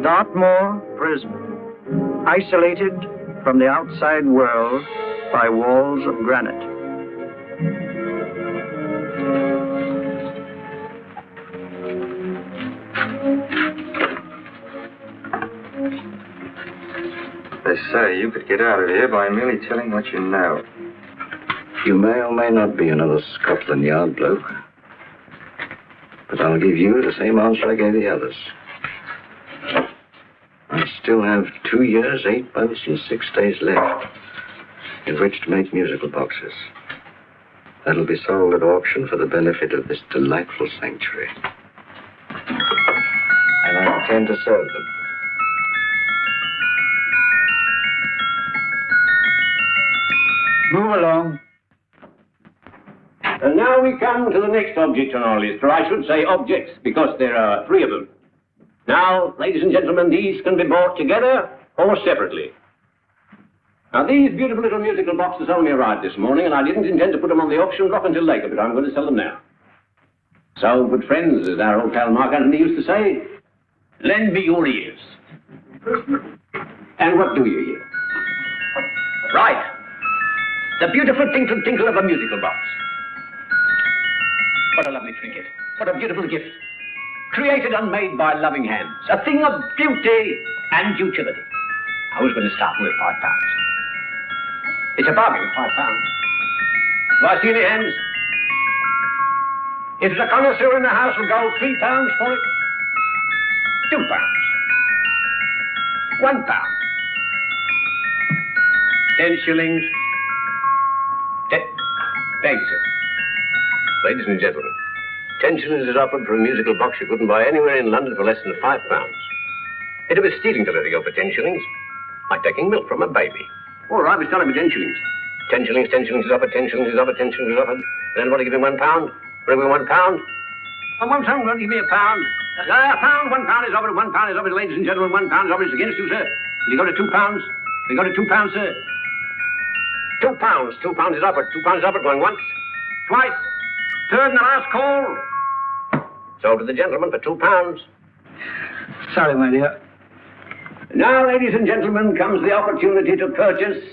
Dartmoor prison, isolated from the outside world by walls of granite. They say you could get out of here by merely telling what you know. You may or may not be another Scotland Yard bloke. But I'll give you the same answer I gave the others. I still have 2 years, 8 months, and 6 days left in which to make musical boxes. That'll be sold at auction for the benefit of this delightful sanctuary. And I intend to serve them. Move along. And now we come to the next object on our list, or I should say objects, because there are 3 of them. Now, ladies and gentlemen, these can be bought together or separately. Now, these beautiful little musical boxes only arrived this morning, and I didn't intend to put them on the auction block until later, but I'm going to sell them now. So, good friends, as our old pal Mark Antony used to say, lend me your ears. And what do you hear? Right. The beautiful tinkle tinkle of a musical box. What a lovely trinket. What a beautiful gift. Created and made by loving hands. A thing of beauty and utility. I was going to start with £5. It's a bargain at £5. Do I see any hands? If there's a connoisseur in the house, will go £3 for it. £2. £1. 10 shillings. Thank you, sir. Ladies and gentlemen, 10 shillings is offered for a musical box you couldn't buy anywhere in London for less than £5. It'd be stealing to let it go for 10 shillings. Like taking milk from a baby. All right, we're selling for 10 shillings. 10 shillings, 10 shillings is offered, 10 shillings is offered, 10 shillings is offered. And anybody give me £1? Bring me £1? And £1 give me £1. £1 is offered, £1 is offered, ladies and gentlemen, £1 is offered. It's against you, sir. Will you go to £2? Will you go to £2, sir? £2 is offered, £2 is offered, going once, twice, third and the last call. Sold to the gentleman for £2. Sorry, my dear. Now, ladies and gentlemen, comes the opportunity to purchase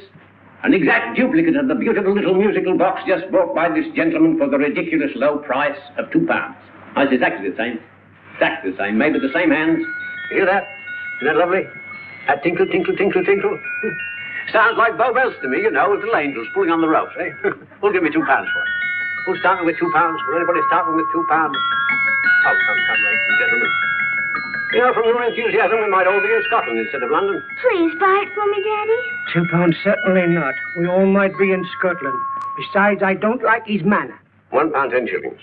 an exact duplicate of the beautiful little musical box just bought by this gentleman for the ridiculous low price of £2. Oh, it's exactly the same. Exactly the same. Made with the same hands. You hear that? Isn't that lovely? That tinkle, tinkle, tinkle, tinkle. Sounds like Bow Bells to me, you know, with little angels pulling on the ropes, eh? Who'll give me £2 for it? Who's starting with £2? Will anybody starting with £2? Oh, come, ladies and gentlemen. You know, from your enthusiasm, we might all be in Scotland instead of London. Please buy it for me, Daddy. £2, certainly not. We all might be in Scotland. Besides, I don't like his manner. £1, 10 shillings.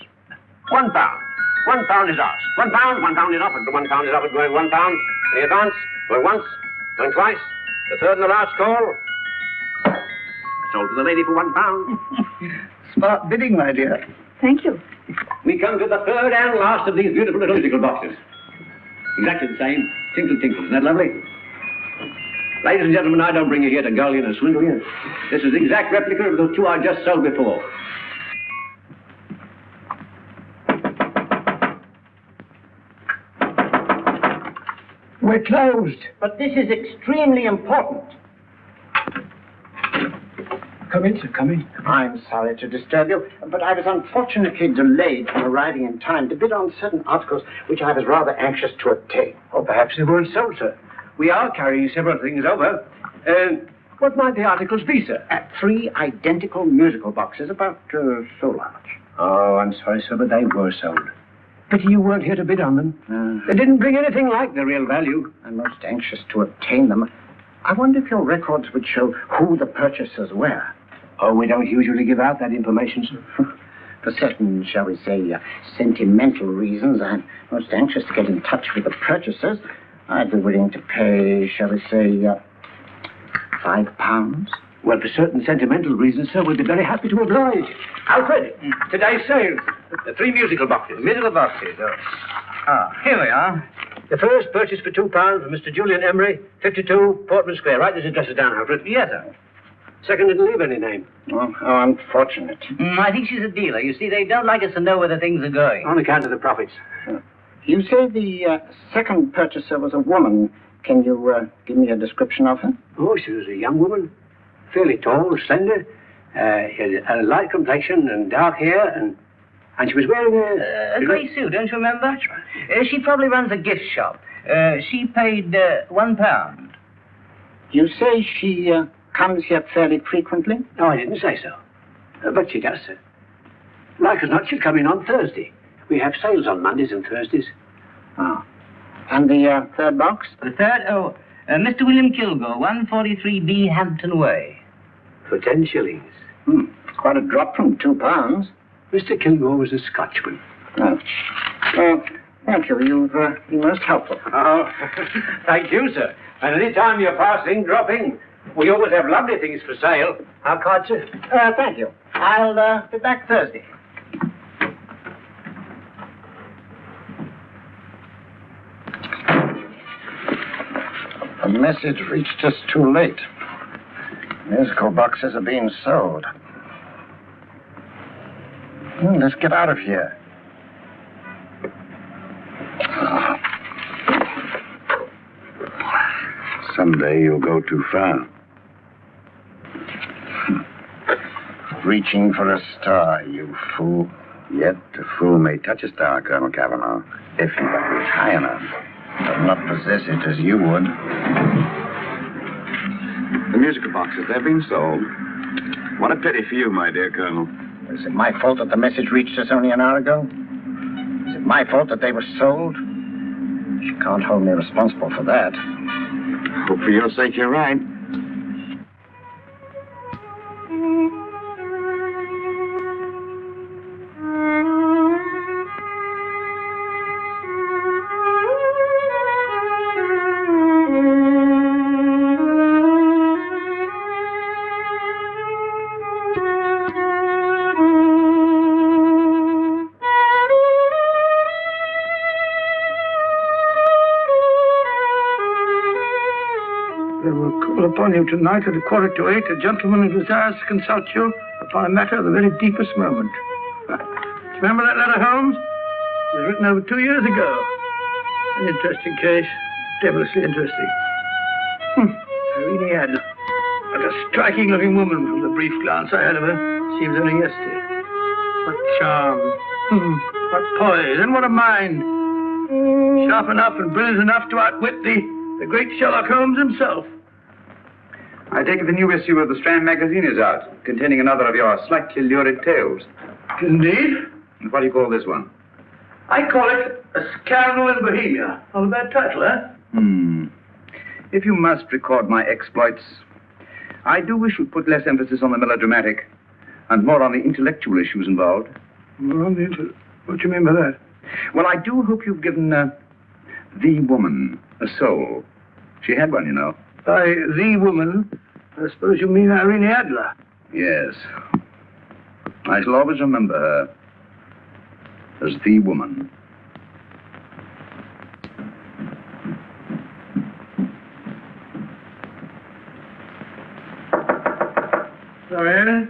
£1. £1 is ours. £1 is offered. The £1 is offered, going £1. Any advance? Going once, going twice. The third and the last call. Sold to the lady for £1. Smart bidding, my dear. Thank you. We come to the third and last of these beautiful little musical boxes. Exactly the same. Tinkle, tinkle. Isn't that lovely? Ladies and gentlemen, I don't bring you here to gull you and swindle you. This is the exact replica of the 2 I just sold before. We're closed. But this is extremely important. Come in, sir, come in. I'm sorry to disturb you, but I was unfortunately delayed from arriving in time to bid on certain articles which I was rather anxious to obtain. Or perhaps they weren't sold, sir. We are carrying several things over. What might the articles be, sir? 3 identical musical boxes, about so large. Oh, I'm sorry, sir, but they were sold. Pity you weren't here to bid on them. They didn't bring anything like the real value. I'm most anxious to obtain them. I wonder if your records would show who the purchasers were. Oh, we don't usually give out that information, sir. For certain, shall we say, sentimental reasons, I'm most anxious to get in touch with the purchasers. I'd be willing to pay, shall we say, £5. Well, for certain sentimental reasons, sir, we'd be very happy to oblige. Alfred, today's sales. The 3 musical boxes. Musical boxes, oh. Ah, here we are. The first purchased for £2 from Mr. Julian Emery, 52 Portman Square. Write this address down, Alfred. Yes, sir. Second didn't leave any name. Oh, how unfortunate. I think she's a dealer. You see, they don't like us to know where the things are going. On account of the profits. You say the second purchaser was a woman. Can you give me a description of her? Oh, she was a young woman, fairly tall, slender, had a light complexion and dark hair, and she was wearing a grey suit, don't you remember? That's right. She probably runs a gift shop. She paid £1. You say she comes here fairly frequently? No, I didn't say so. But she does, sir. Like as not, she'll come in on Thursday. We have sales on Mondays and Thursdays. Oh. And the third box? The third? Oh, Mr. William Kilgore, 143B Hampton Way. For 10 shillings. It's quite a drop from £2. Mr. Kilgore was a Scotchman. Oh. Well, thank you. You've been most helpful. Oh, thank you, sir. And any time you're passing, drop in. We always have lovely things for sale. Our card, sir? Thank you. I'll be back Thursday. The message reached us too late. Musical boxes are being sold. Let's get out of here. Someday you'll go too far. Reaching for a star, you fool. Yet a fool may touch a star, Colonel Cavanaugh, if he but reach high enough. But not possess it as you would. The musical boxes, they've been sold. What a pity for you, my dear Colonel. Is it my fault that the message reached us only an hour ago? Is it my fault that they were sold? You can't hold me responsible for that. Hope for your sake you're right. Upon you tonight at 7:45, a gentleman who desires to consult you upon a matter of the very deepest moment. Remember that letter, Holmes? It was written over 2 years ago. An interesting case, devilishly interesting. Irene Adler. What a striking-looking woman from the brief glance I had of her. Seems only yesterday. What charm. What poise, and what a mind. Sharp enough and brilliant enough to outwit the great Sherlock Holmes himself. I take it the new issue of the Strand magazine is out, containing another of your slightly lurid tales. Indeed. And what do you call this one? I call it A Scandal in Bohemia. Not a bad title, eh? If you must record my exploits, I do wish you'd put less emphasis on the melodramatic and more on the intellectual issues involved. What do you mean by that? Well, I do hope you've given the woman a soul. She had one, you know. By the woman, I suppose you mean Irene Adler. Yes. I shall always remember her as the woman. Sorry.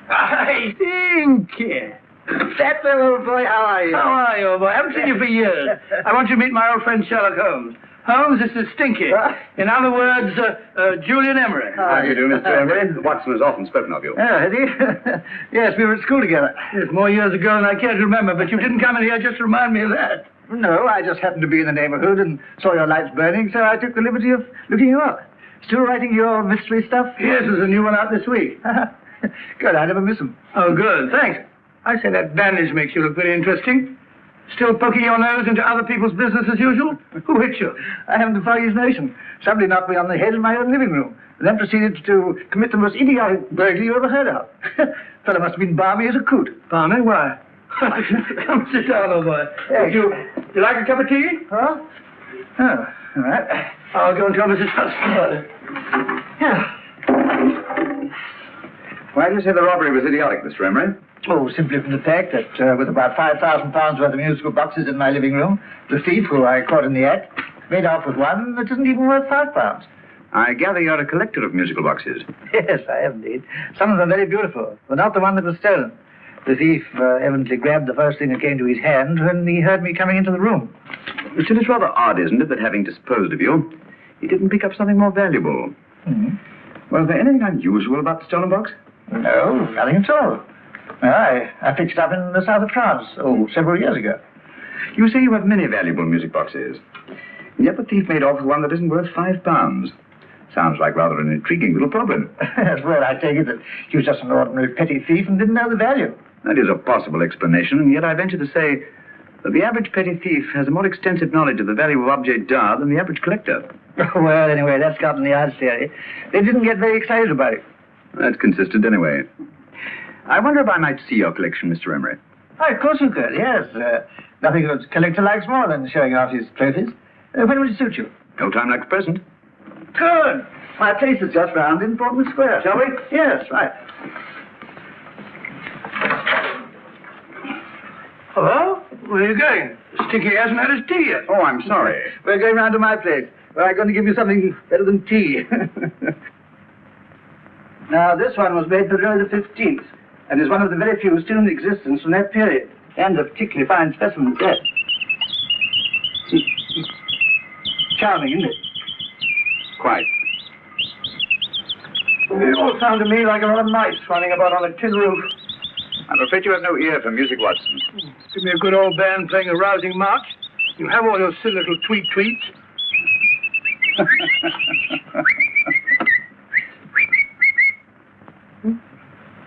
I think. That little boy, how are you? How are you, old boy? I haven't seen you for years. I want you to meet my old friend Sherlock Holmes. Holmes, this is Stinky. In other words, Julian Emery. How do you do, Mr. Emery? Watson has often spoken of you. Oh, has he? Yes, we were at school together. Yes, more years ago than I care to remember, but you didn't come in here just to remind me of that. No, I just happened to be in the neighborhood and saw your lights burning, so I took the liberty of looking you up. Still writing your mystery stuff? Yes, there's a new one out this week. Good, I never miss them. Oh, good, thanks. I say that bandage makes you look very interesting. Still poking your nose into other people's business as usual? Who hit you? I haven't the foggiest notion. Somebody knocked me on the head in my own living room, and then proceeded to commit the most idiotic burglary you ever heard of. Fellow must have been balmy as a coot. Balmy? Why? Come sit down, old boy. Would you like a cup of tea? Huh? Oh, all right. I'll go and tell Mrs. Hudson. Yeah. Why do you say the robbery was idiotic, Mr. Emery? Oh, simply from the fact that with about £5,000 worth of musical boxes in my living room, the thief, who I caught in the act, made off with one that isn't even worth £5. I gather you're a collector of musical boxes. Yes, I am indeed. Some of them very beautiful, but not the one that was stolen. The thief evidently grabbed the first thing that came to his hand when he heard me coming into the room. Still, it's rather odd, isn't it, that having disposed of you, he didn't pick up something more valuable. Mm-hmm. Was there anything unusual about the stolen box? No, nothing at all. I picked it up in the south of France, several years ago. You say you have many valuable music boxes. And yet the thief made off with one that isn't worth £5. Sounds like rather an intriguing little problem. Well, I take it that he was just an ordinary petty thief and didn't know the value. That is a possible explanation, and yet I venture to say that the average petty thief has a more extensive knowledge of the value of objets d'art than the average collector. Well, anyway, that's gotten the odds theory. They didn't get very excited about it. That's consistent anyway. I wonder if I might see your collection, Mr. Emery. Oh, of course you could, yes. Nothing a collector likes more than showing off his trophies. When would it suit you? No time like the present. Good. My place is just round in Portman Square. Shall we? Yes, right. Hello? Where are you going? Stinky hasn't had his tea yet. Oh, I'm sorry. We're going round to my place, where I'm going to give you something better than tea. Now, this one was made for Louis XV, and is one of the very few still in existence from that period, and a particularly fine specimen at that. Charming, isn't it? Quite. It all sounded to me like a lot of mice running about on a tin roof. I'm afraid you have no ear for music, Watson. Give me a good old band playing a rousing march. You have all those silly little tweets.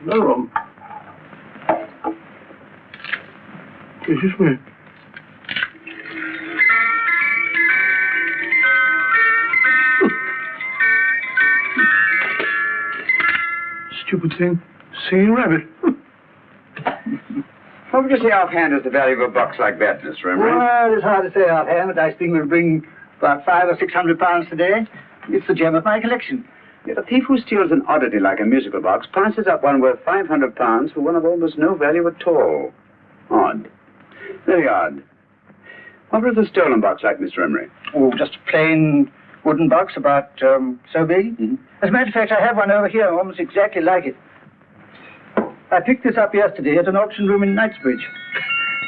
No. This is me. Stupid thing. Singing rabbit. What would you say offhand is the value of a box like that, Mr. Emery? Well, it's hard to say offhand, but I think we'll bring about £500 or £600 today. It's the gem of my collection. Yet a thief who steals an oddity like a musical box passes up one worth £500 for one of almost no value at all. Odd. Very odd. What was the stolen box like, Mr. Emery? Oh, just a plain wooden box about so big. Mm-hmm. As a matter of fact, I have one over here almost exactly like it. I picked this up yesterday at an auction room in Knightsbridge.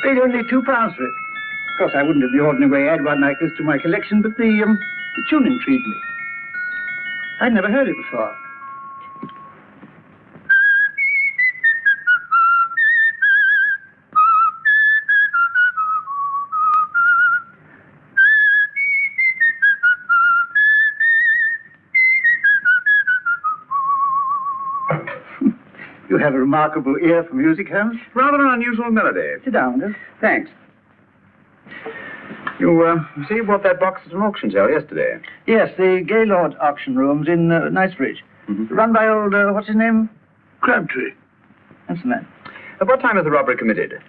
Paid only £2 for it. Of course, I wouldn't in the ordinary way add one like this to my collection, but the tune intrigued me. I'd never heard it before. You have a remarkable ear for music, Holmes. Rather an unusual melody. Sit down, Will. Thanks. You say you bought that box at an auction sale yesterday? Yes, the Gaylord auction rooms in Knightsbridge. Mm-hmm. Run by old, what's his name? Crabtree. That's the man. At what time was the robbery committed?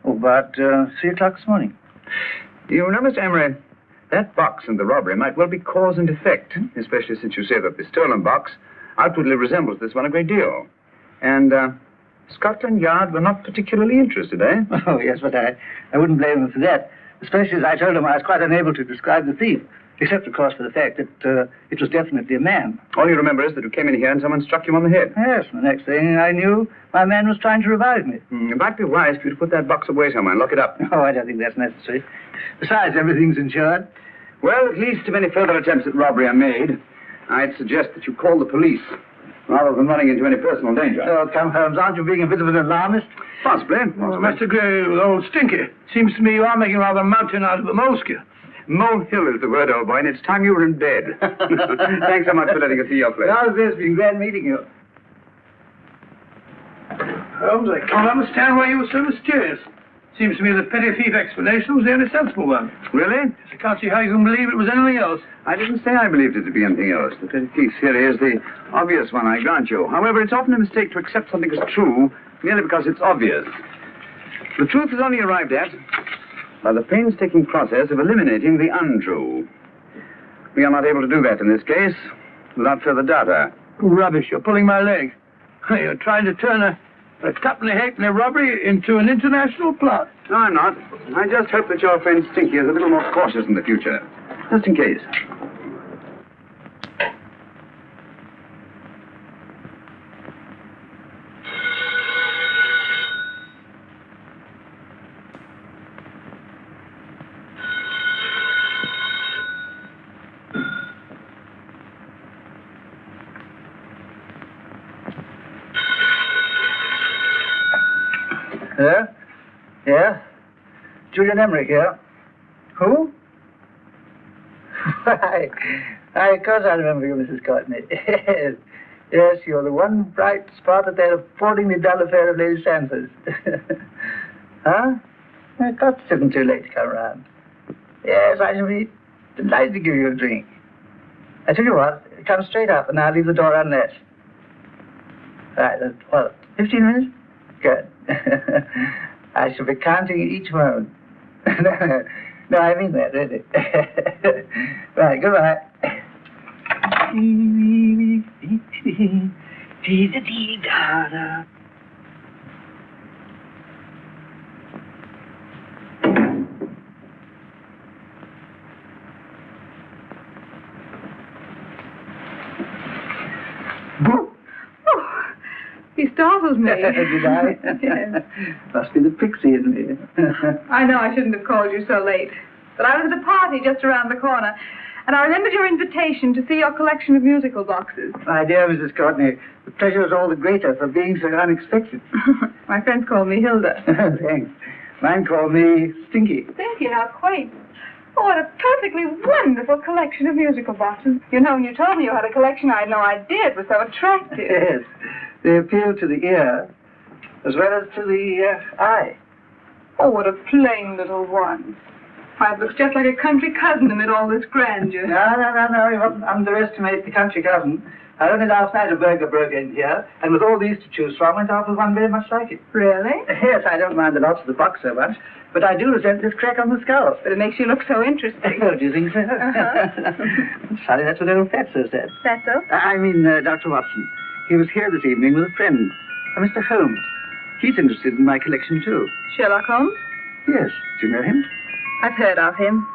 Oh, about 3 o'clock this morning. You know, Mr. Emery, that box and the robbery might well be cause and effect, especially since you say that the stolen box outwardly resembles this one a great deal. And Scotland Yard were not particularly interested, eh? Oh, yes, but I wouldn't blame them for that. Especially as I told them I was quite unable to describe the thief. Except, of course, for the fact that it was definitely a man. All you remember is that you came in here and someone struck you on the head. Yes, and the next thing I knew, my man was trying to revive me. It might be wise for you to put that box away somewhere and lock it up. Oh, I don't think that's necessary. Besides, everything's insured. Well, at least if any further attempts at robbery are made, I'd suggest that you call the police, rather than running into any personal danger. Oh, come, Holmes, aren't you being a bit of an alarmist? Possibly. Well, Mr. Gray, with old Stinky. Seems to me you are making rather a mountain out of a molehill. Molehill is the word, old boy, and it's time you were in bed. Thanks so much for letting us see your place. How's this? Been glad meeting you. Holmes, I can't understand why you were so mysterious. Seems to me the petty thief explanation was the only sensible one. Really? I can't see how you can believe it was anything else. I didn't say I believed it to be anything else. The petty thief theory is the obvious one, I grant you. However, it's often a mistake to accept something as true merely because it's obvious. The truth is only arrived at by the painstaking process of eliminating the untrue. We are not able to do that in this case without further data. Rubbish, you're pulling my leg. You're trying to turn a tuppenny halfpenny robbery into an international plot. No, I'm not. I just hope that your friend Stinky is a little more cautious in the future. Just in case. Yeah? Julian Emery here. Who? Of course I remember you, Mrs. Courtney. Yes, you're the one bright spot at that appallingly dull affair of Lady Sanford's. Huh? Of course it isn't too late to come round. Yes, I shall be delighted to give you a drink. I tell you what, come straight up and I'll leave the door unlatched. Right, well, 15 minutes? Good. I shall be counting each moment. No, I mean that, really. Right, goodbye. He startled me. Did I? Yes. Must be the pixie in me. I know I shouldn't have called you so late, but I was at a party just around the corner, and I remembered your invitation to see your collection of musical boxes. My dear Mrs. Courtney, the pleasure is all the greater for being so unexpected. My friends call me Hilda. Thanks. Mine call me Stinky. Thank you, how quaint. Oh, what a perfectly wonderful collection of musical boxes. You know, when you told me you had a collection, I had no idea it was so attractive. Yes. They appeal to the ear as well as to the eye. Oh, what a plain little one. Why, it looks just like a country cousin amid all this grandeur. No. You mustn't underestimate the country cousin. Only last night a burglar broke in here, and with all these to choose from, went off with one very much like it. Really? Yes, I don't mind the loss of the box so much, but I do resent this crack on the skull. But it makes you look so interesting. Oh, do you think so? Sorry, that's what old Fatso said. Fatso? I mean, Dr. Watson. He was here this evening with a friend, Mr. Holmes. He's interested in my collection, too. Sherlock Holmes? Yes. Do you know him? I've heard of him.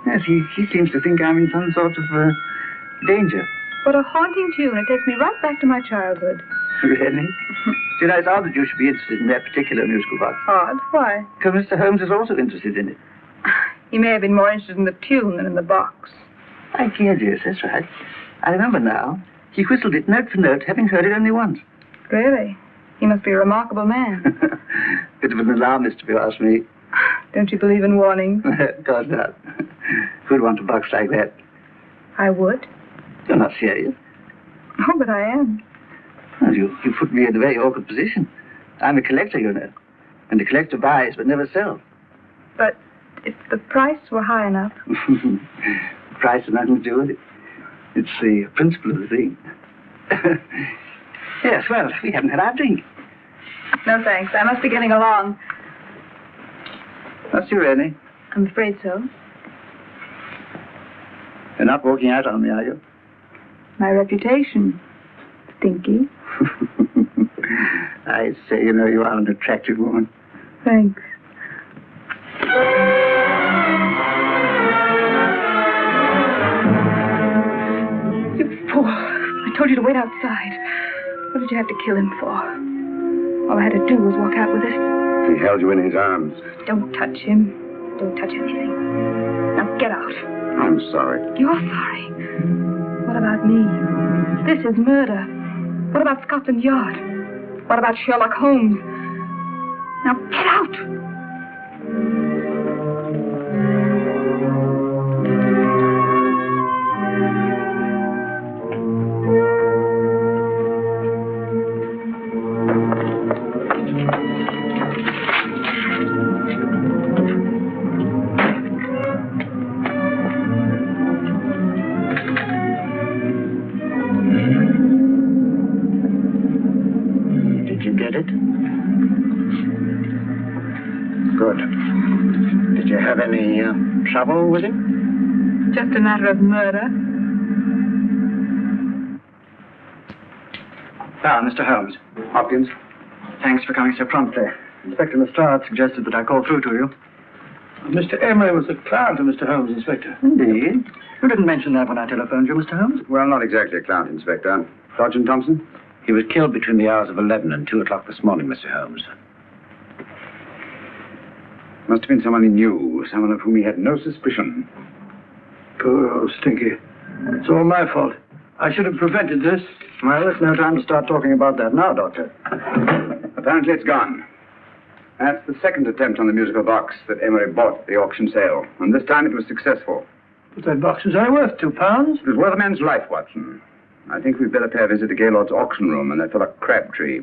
Yes, he seems to think I'm in some sort of danger. What a haunting tune. It takes me right back to my childhood. Really? Still, I thought that you should be interested in that particular musical box. Odd. Why? Because Mr. Holmes is also interested in it. He may have been more interested in the tune than in the box. I guess, yes, that's right. I remember now. He whistled it note for note, having heard it only once. Really? He must be a remarkable man. Bit of an alarmist, if you ask me. Don't you believe in warnings? Of course not. Who'd want a box like that? I would. You're not serious. Oh, but I am. Well, you put me in a very awkward position. I'm a collector, you know. And a collector buys but never sells. But if the price were high enough... The price has nothing to do with it. It's the principle of the thing. Yes, well, we haven't had our drink. No, thanks. I must be getting along. Must you really? I'm afraid so. You're not walking out on me, are you? My reputation. Stinky. I say, you know, you are an attractive woman. Thanks. You fool. I told you to wait outside. What did you have to kill him for? All I had to do was walk out with it. He held you in his arms. Don't touch him. Don't touch anything. Now get out. I'm sorry. You're sorry. What about me? This is murder. What about Scotland Yard? What about Sherlock Holmes? Now get out! Trouble with him? Just a matter of murder. Ah, Mr. Holmes. Hopkins. Thanks for coming so promptly. Inspector Lestrade suggested that I call through to you. Mr. Emery was a client of Mr. Holmes, Inspector. Indeed. You didn't mention that when I telephoned you, Mr. Holmes. Well, not exactly a client, Inspector. Sergeant Thompson? He was killed between the hours of 11 and 2 o'clock this morning, Mr. Holmes. Must have been someone he knew, someone of whom he had no suspicion. Poor old Stinky. It's all my fault. I should have prevented this. Well, there's no time to start talking about that now, Doctor. Apparently it's gone. That's the second attempt on the musical box that Emery bought at the auction sale. And this time it was successful. But that box is only worth £2. It was worth a man's life, Watson. I think we'd better pay a visit to Gaylord's auction room and that fellow Crabtree.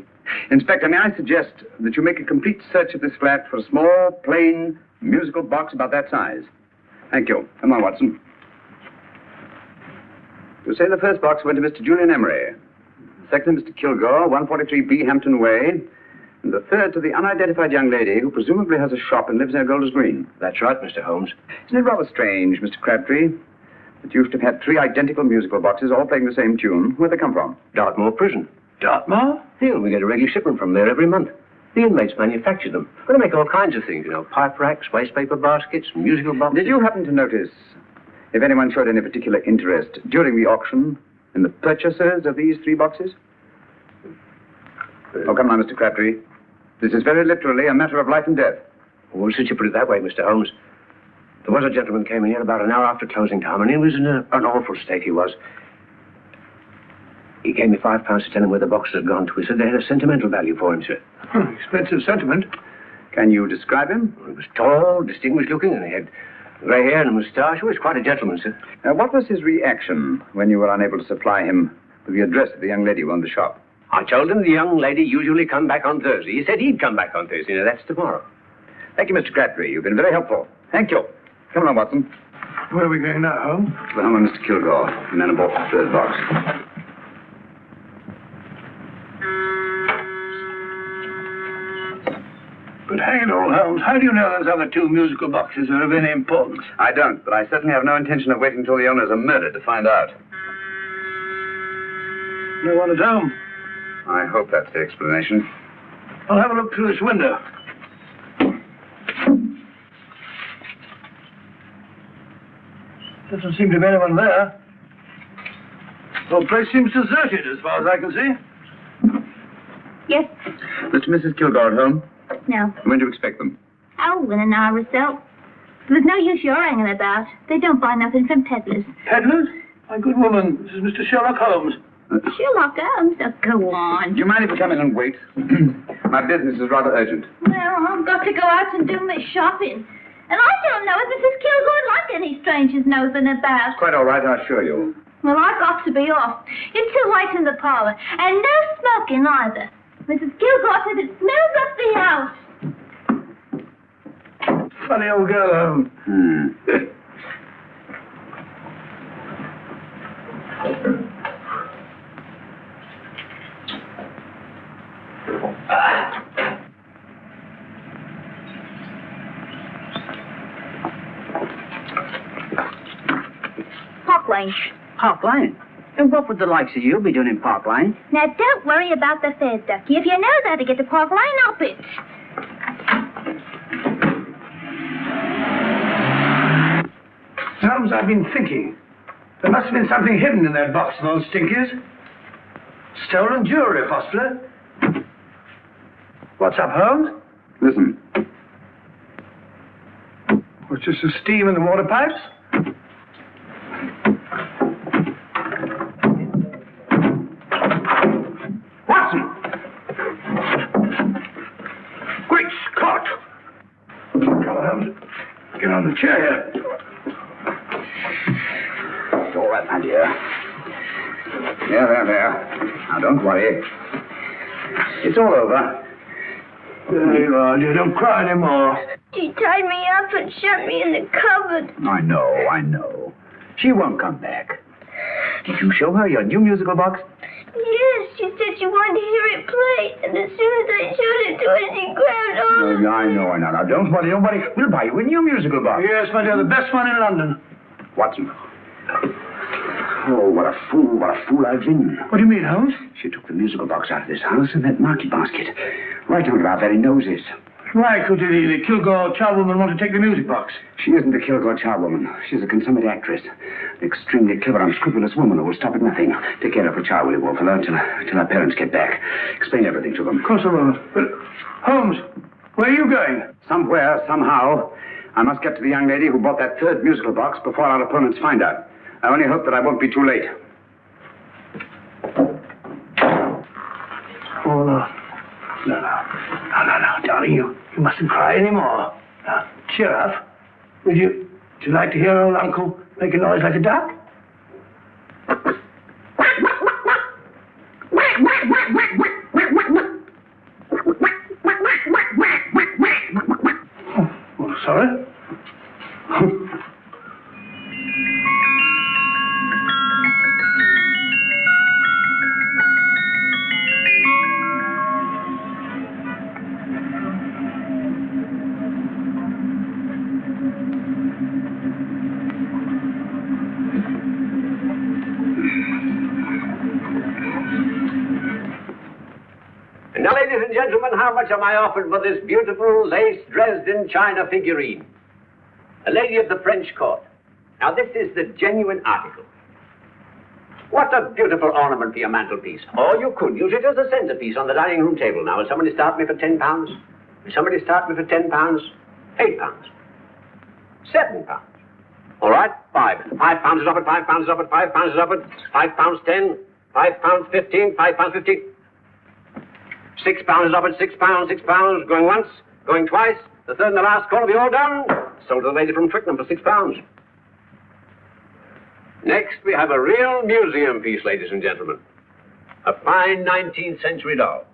Inspector, may I suggest that you make a complete search of this flat for a small, plain, musical box about that size? Thank you. Come on, Watson. You say the first box went to Mr. Julian Emery. The second to Mr. Kilgore, 143B Hampton Way. And the third to the unidentified young lady who presumably has a shop and lives near Golders Green. That's right, Mr. Holmes. Isn't it rather strange, Mr. Crabtree, that you should have had 3 identical musical boxes all playing the same tune? Where'd they come from? Dartmoor Prison. Dartmoor? Yeah, we get a regular shipment from there every month. The inmates manufacture them. Well, they make all kinds of things, pipe racks, waste paper baskets, musical boxes. Did you happen to notice if anyone showed any particular interest during the auction in the purchasers of these 3 boxes? Oh, come on, Mr. Crabtree. This is very literally a matter of life and death. Well, since you put it that way, Mr. Holmes, there was a gentleman came in here about an hour after closing time, and he was in an awful state, he was. He gave me £5 to tell him where the boxes had gone to. He said they had a sentimental value for him, sir. Expensive sentiment. Can you describe him? He was tall, distinguished looking, and he had grey hair and a moustache. He was quite a gentleman, sir. What was his reaction when you were unable to supply him with the address of the young lady who owned the shop? I told him the young lady usually come back on Thursday. He said he'd come back on Thursday. Now, that's tomorrow. Thank you, Mr. Crabtree. You've been very helpful. Thank you. Come along, Watson. Where are we going now, Holmes? To the home of Mr. Kilgore, and then aboard the third box. But hang it all, Holmes, how do you know those other 2 musical boxes are of any importance? I don't, but I certainly have no intention of waiting until the owners are murdered to find out. No one at home. I hope that's the explanation. I'll have a look through this window. Doesn't seem to be anyone there. The whole place seems deserted as far as I can see. Yes. Mr. and Mrs. Kilgore at home? No. When do you expect them? Oh, in an hour or so. There's no use you're hanging about. They don't buy nothing from peddlers. Peddlers? My good woman, this is Mr. Sherlock Holmes. Sherlock Holmes? Oh, go on. Do you mind if we come in and wait? My business is rather urgent. Well, I've got to go out and do my shopping. And I don't know if Mrs. Kilgore like any strangers nosing about. Quite all right, I assure you. Well, I've got to be off. It's too late in the parlor. And no smoking either. Mrs. Kilgore said it smells up the house. Funny old girl, Holmes. Park Lane. Park Lane? And what would the likes of you be doing in Park Lane? Now, don't worry about the fares, Ducky. If you know how to get to Park Lane, up it. Holmes, I've been thinking. There must have been something hidden in that box of those stinkies. Stolen jewelry, possibly. What's up, Holmes? Listen. What's this, the steam in the water pipes? Watson! Great Scott! Come on, Holmes. Get on the chair here. It's all right, my dear. There. Now, don't worry. It's all over. There you are, dear. Don't cry anymore. She tied me up and shut me in the cupboard. I know. She won't come back. Did you show her your new musical box? Yes, she said she wanted to hear it play. And as soon as I showed it to her, she grabbed on. I know. Now, don't worry. We'll buy you a new musical box. Yes, my dear, the best one in London. Watson. Oh, what a fool I've been. What do you mean, Holmes? She took the musical box out of this house in that market basket. Right under our very noses. Why could the Kilgore charwoman want to take the music box? She isn't a Kilgore charwoman. She's a consummate actress. An extremely clever, unscrupulous woman who will stop at nothing. Take care of her child, will you, Wolf, alone till her parents get back. Explain everything to them. Of course I will. But, Holmes, where are you going? Somewhere, somehow, I must get to the young lady who bought that third musical box before our opponents find out. I only hope that I won't be too late. Oh, no, darling, you You mustn't cry anymore. Now, cheer up. Would you like to hear old Uncle make a noise like a duck? Oh, sorry. Now, ladies and gentlemen, how much am I offered for this beautiful lace Dresden china figurine? A lady of the French court. Now, this is the genuine article. What a beautiful ornament for your mantelpiece. Or you could use it as a centerpiece on the dining room table. Now, will somebody start me for £10? Will somebody start me for £10? £8? £7? All right, £5. £5 is offered, £5 is offered, £5 is offered, £5.10, £5.15, £5.15. £6 is offered, £6, going once, going twice, the third and the last call will be all done. Sold to the lady from Twickenham for £6. Next, we have a real museum piece, ladies and gentlemen. A fine 19th century doll.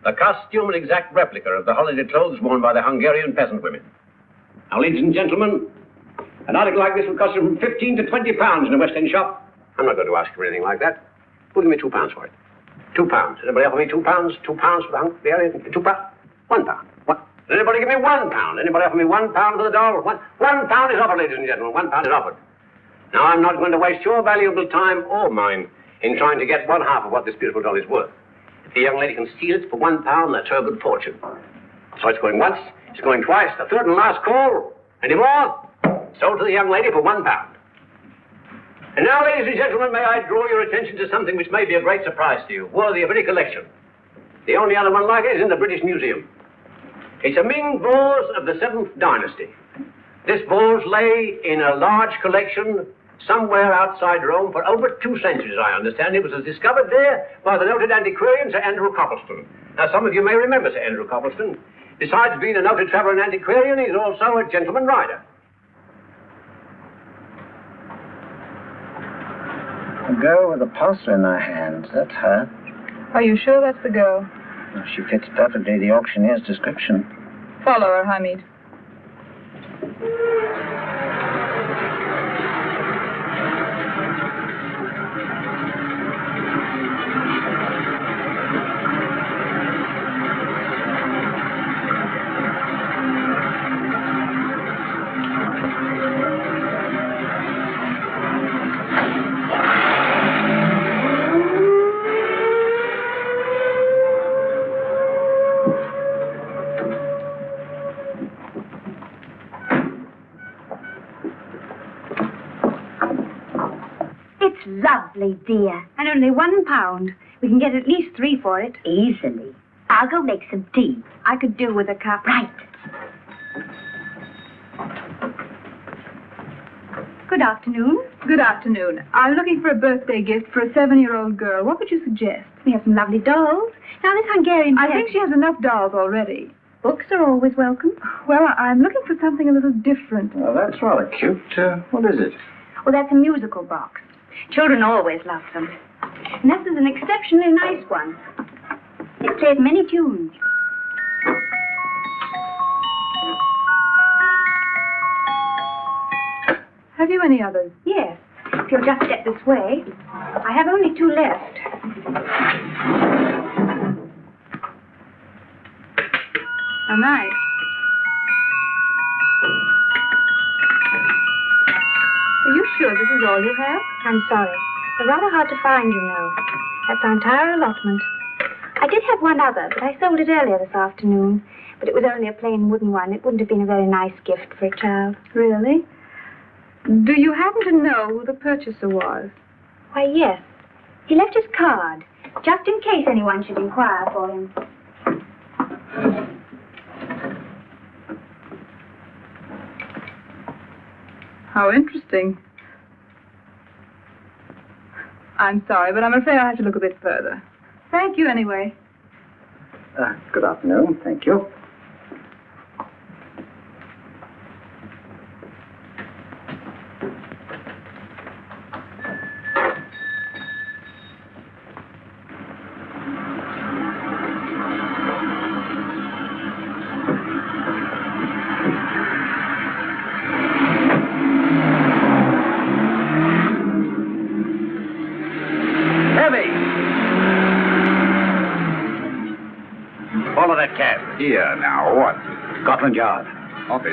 A costume and exact replica of the holiday clothes worn by the Hungarian peasant women. Now, ladies and gentlemen, an article like this will cost you from £15 to £20 in a West End shop. I'm not going to ask you for anything like that. Who'll give me £2 for it? £2. Anybody offer me £2? £2 for the Hungarian? £2? £1. What? Does anybody give me £1? Anybody offer me £1 for the doll? £1 is offered, ladies and gentlemen. £1 is offered. Now, I'm not going to waste your valuable time or mine in trying to get one half of what this beautiful doll is worth. If the young lady can steal it for £1, that's her good fortune. So it's going once, it's going twice, the third and last call. Any more? Sold to the young lady for £1. And now, ladies and gentlemen, may I draw your attention to something which may be a great surprise to you, worthy of any collection. The only other one like it is in the British Museum. It's a Ming vase of the 7th dynasty. This vase lay in a large collection somewhere outside Rome for over 2 centuries, I understand. It was discovered there by the noted antiquarian Sir Andrew Coppleston. Now, some of you may remember Sir Andrew Coppleston. Besides being a noted traveller and antiquarian, he's also a gentleman rider. A girl with a parcel in her hand. That's her. Are you sure that's the girl? Well, she fits perfectly the auctioneer's description. Follow her, Hamid. Lovely, dear. And only £1. We can get at least 3 for it. Easily. I'll go make some tea. I could do with a cup. Right. Good afternoon. Good afternoon. I'm looking for a birthday gift for a 7-year-old girl. What would you suggest? We have some lovely dolls. Now, this Hungarian... I think she has enough dolls already. Books are always welcome. Well, I'm looking for something a little different. Well, that's rather cute. What is it? Well, that's a musical box. Children always love them. And this is an exceptionally nice one. It plays many tunes. Have you any others? Yes. If you'll just step this way. I have only 2 left. How nice. Are you sure this is all you have? I'm sorry. They're rather hard to find, you know. That's our entire allotment. I did have one other, but I sold it earlier this afternoon. But it was only a plain wooden one. It wouldn't have been a very nice gift for a child. Really? Do you happen to know who the purchaser was? Why, yes. He left his card, just in case anyone should inquire for him. How interesting. I'm sorry, but I'm afraid I'll have to look a bit further. Thank you, anyway. Good afternoon. Thank you. Here now, what? Scotland Yard. Office.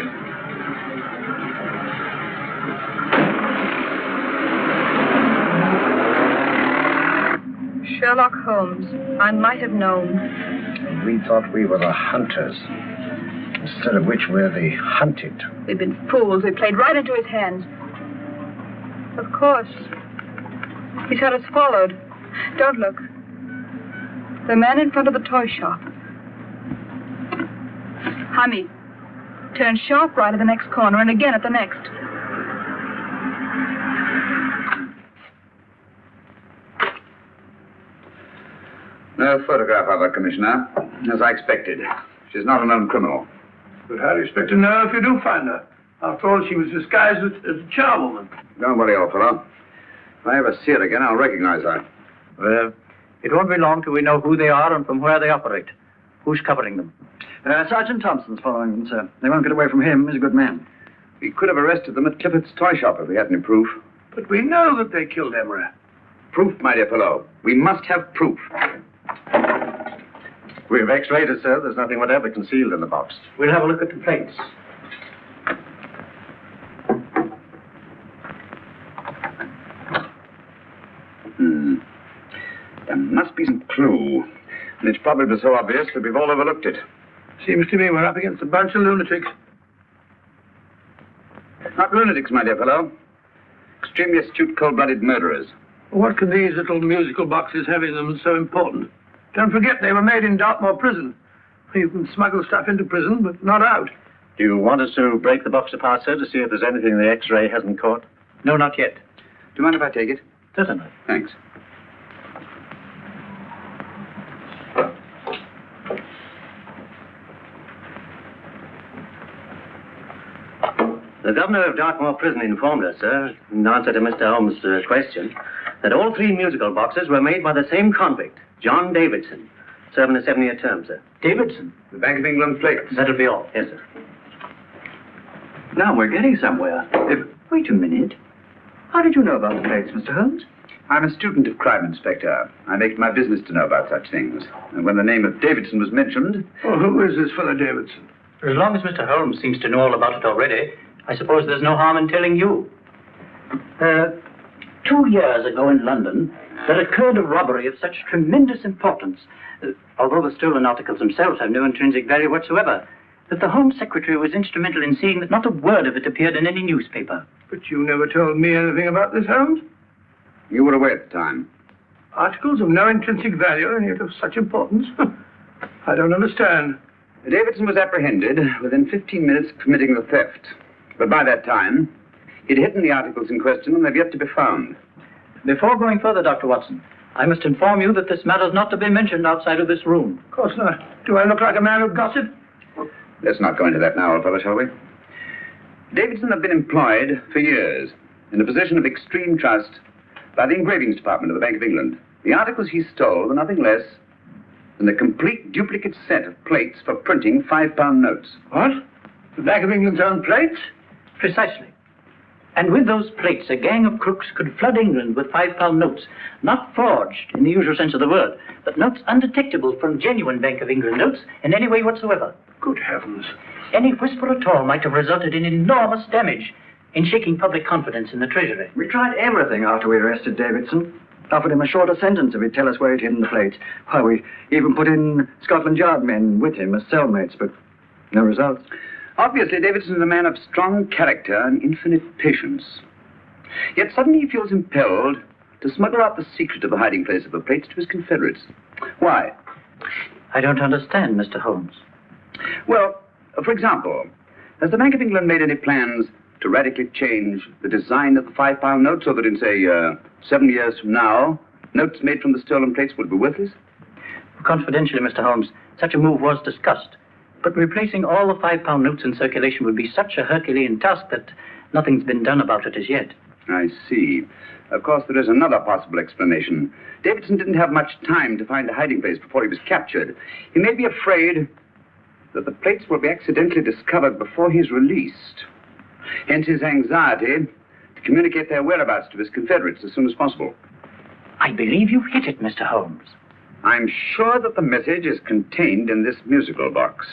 Sherlock Holmes. I might have known. We thought we were the hunters, instead of which we're the hunted. We've been fools. We played right into his hands. Of course. He's had us followed. Don't look. The man in front of the toy shop. Hamid. Turn sharp right at the next corner and again at the next. No photograph of her, Commissioner. As I expected. She's not a known criminal. But how do you expect to know if you do find her? After all, she was disguised as a charwoman. Don't worry, old fellow. If I ever see her again, I'll recognize her. Well, it won't be long till we know who they are and from where they operate. Who's covering them? Sergeant Thompson's following them, sir. They won't get away from him. He's a good man. We could have arrested them at Clifford's toy shop if we had any proof. But we know that they killed Emery. Proof, my dear fellow. We must have proof. We've x-rayed it, sir. There's nothing whatever concealed in the box. We'll have a look at the plates. There must be some clue. And it's probably so obvious that we've all overlooked it. Seems to me we're up against a bunch of lunatics. Not lunatics, my dear fellow. Extremely astute, cold-blooded murderers. What could these little musical boxes have in them so important? Don't forget they were made in Dartmoor prison. You can smuggle stuff into prison, but not out. Do you want us to break the box apart, sir, to see if there's anything the x-ray hasn't caught? No, not yet. Do you mind if I take it? Certainly. Thanks. The governor of Dartmoor Prison informed us, sir, in answer to Mr. Holmes' question, that all three musical boxes were made by the same convict, John Davidson, serving a 7-year term, sir. Davidson? The Bank of England plates. That'll be all. Yes, sir. Now we're getting somewhere. Wait a minute. How did you know about the plates, Mr. Holmes? I'm a student of crime, Inspector. I make it my business to know about such things. And when the name of Davidson was mentioned... Well, who is this fellow Davidson? As long as Mr. Holmes seems to know all about it already, I suppose there's no harm in telling you. 2 years ago in London, there occurred a robbery of such tremendous importance, although the stolen articles themselves have no intrinsic value whatsoever, that the Home Secretary was instrumental in seeing that not a word of it appeared in any newspaper. But you never told me anything about this, Holmes. You were away at the time. Articles of no intrinsic value and yet of such importance? I don't understand. Davidson was apprehended within 15 minutes of committing the theft. But by that time, he'd hidden the articles in question and they've yet to be found. Before going further, Dr. Watson, I must inform you that this matter's not to be mentioned outside of this room. Of course not. Do I look like a man who gossip? Let's not go into that now, old fellow, shall we? Davidson had been employed for years in a position of extreme trust by the engravings department of the Bank of England. The articles he stole were nothing less than a complete duplicate set of plates for printing £5 notes. What? The Bank of England's own plates? Precisely. And with those plates, a gang of crooks could flood England with £5 notes, not forged in the usual sense of the word, but notes undetectable from genuine Bank of England notes in any way whatsoever. Good heavens. Any whisper at all might have resulted in enormous damage in shaking public confidence in the Treasury. We tried everything after we arrested Davidson. Offered him a shorter sentence if he'd tell us where he'd hidden the plates. Why, we even put in Scotland Yard men with him as cellmates, but no results. Obviously, Davidson is a man of strong character and infinite patience. Yet suddenly he feels impelled to smuggle out the secret of the hiding place of the plates to his confederates. Why? I don't understand, Mr. Holmes. Well, for example, has the Bank of England made any plans to radically change the design of the £5 note so that in, say, 7 years from now, notes made from the stolen plates would be worthless? Confidentially, Mr. Holmes, such a move was discussed. But replacing all the £5 notes in circulation would be such a Herculean task that nothing's been done about it as yet. I see. Of course, there is another possible explanation. Davidson didn't have much time to find a hiding place before he was captured. He may be afraid that the plates will be accidentally discovered before he's released. Hence his anxiety to communicate their whereabouts to his confederates as soon as possible. I believe you've hit it, Mr. Holmes. I'm sure that the message is contained in this musical box.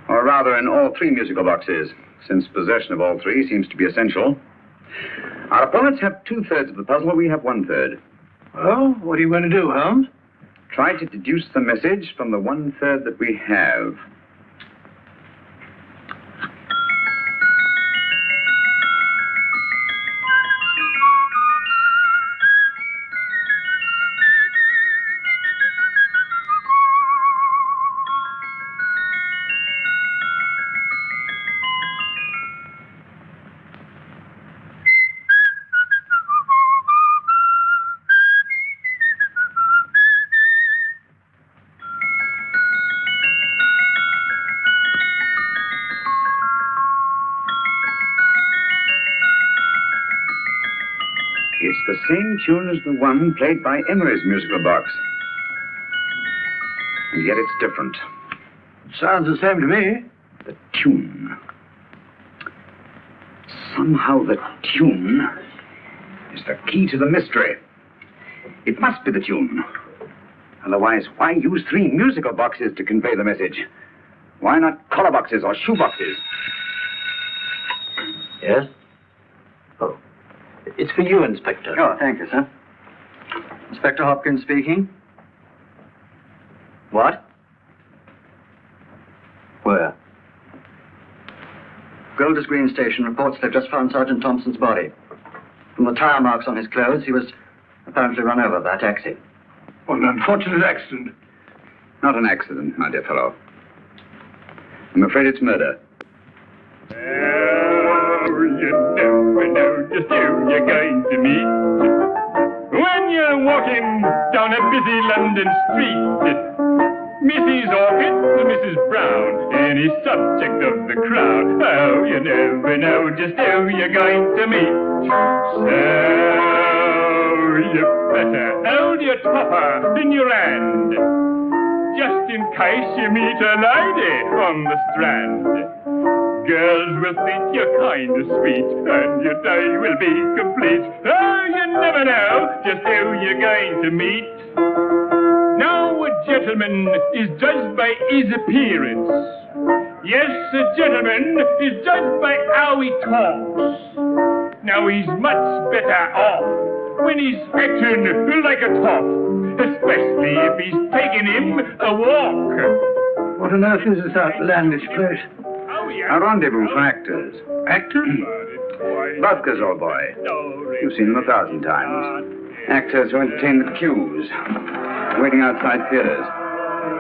Or rather, in all three musical boxes, since possession of all three seems to be essential. Our opponents have 2/3 of the puzzle, we have 1/3. Well, what are you going to do, Holmes? Try to deduce the message from the 1/3 that we have. It's the same tune as the one played by Emery's musical box. And yet it's different. Sounds the same to me. The tune. Somehow the tune is the key to the mystery. It must be the tune. Otherwise, why use three musical boxes to convey the message? Why not collar boxes or shoe boxes? Yes? Oh. It's for you, Inspector. Oh, thank you, sir. Inspector Hopkins speaking. What? Where? Golders Green Station reports they've just found Sergeant Thompson's body. From the tire marks on his clothes, he was apparently run over by a taxi. What an unfortunate accident. Not an accident, my dear fellow. I'm afraid it's murder. You never know just who you're going to meet when you're walking down a busy London street. Mrs. Orchid to Mrs. Brown, any subject of the crowd. Oh, you never know just who you're going to meet. So you better hold your topper in your hand, just in case you meet a lady on the Strand. Girls will think you're kind of sweet, and your day will be complete. Oh, you never know just who you're going to meet. Now a gentleman is judged by his appearance. Yes, a gentleman is judged by how he talks. Now he's much better off when he's acting like a top, especially if he's taking him a walk. What on earth is this outlandish place? A rendezvous for actors. Actors? Buskers, old boy. You've seen them 1,000 times. Actors who entertain the queues, waiting outside theaters.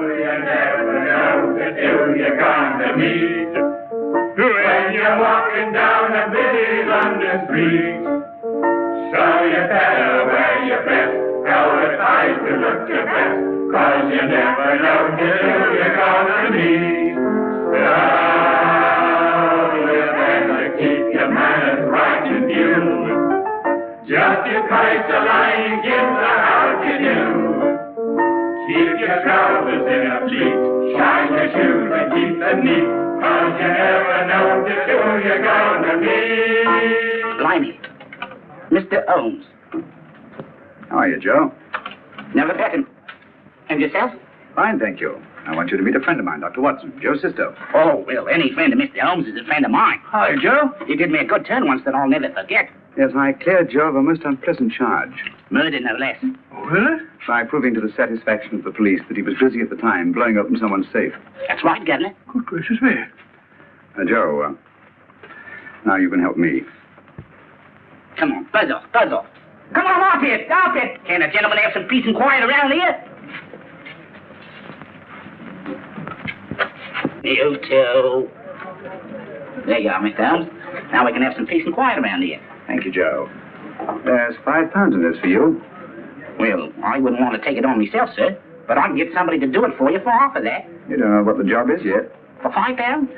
You never know just who you're going to meet when you're walking down a busy London street. So you better wear your best, advise to look your best, 'cause you never know just who you're going to meet. So you better keep your manners right in view, just in case the line gives a how to do. Keep your trousers in a pleat, shine your shoes and keep them neat, 'cause you never know just who you're gonna meet. Blimey. Mr. Holmes. How are you, Joe? Never met him. And yourself? Fine, thank you. I want you to meet a friend of mine, Dr. Watson, Joe's sister. Oh, well, any friend of Mr. Holmes is a friend of mine. Hi, Joe. You did me a good turn once that I'll never forget. Yes, I cleared Joe of a most unpleasant charge. Murder, no less. Oh, really? By proving to the satisfaction of the police that he was busy at the time blowing open someone's safe. That's right, Governor. Good gracious me. Joe, now you can help me. Come on, buzz off, buzz off. Come on, off it, off it. Can't a gentleman have some peace and quiet around here? You too. There you are, Mr. Holmes. Now we can have some peace and quiet around here. Thank you, Joe. There's £5 in this for you. Well, I wouldn't want to take it on myself, sir, but I can get somebody to do it for you for half of that. You don't know what the job is yet. For £5?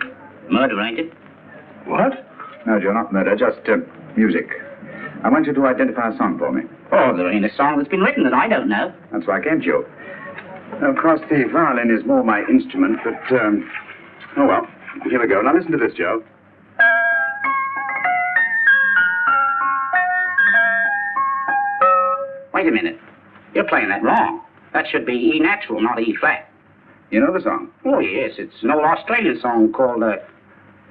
Murder, ain't it? What? No, Joe, not murder, just music. I want you to identify a song for me. Oh, there ain't a song that's been written that I don't know. That's why I came to you. Of course, the violin is more my instrument, but, oh well. Here we go. Now listen to this, Joe. Wait a minute. You're playing that wrong. That should be E natural, not E flat. You know the song? Oh, yes. It's an old Australian song called The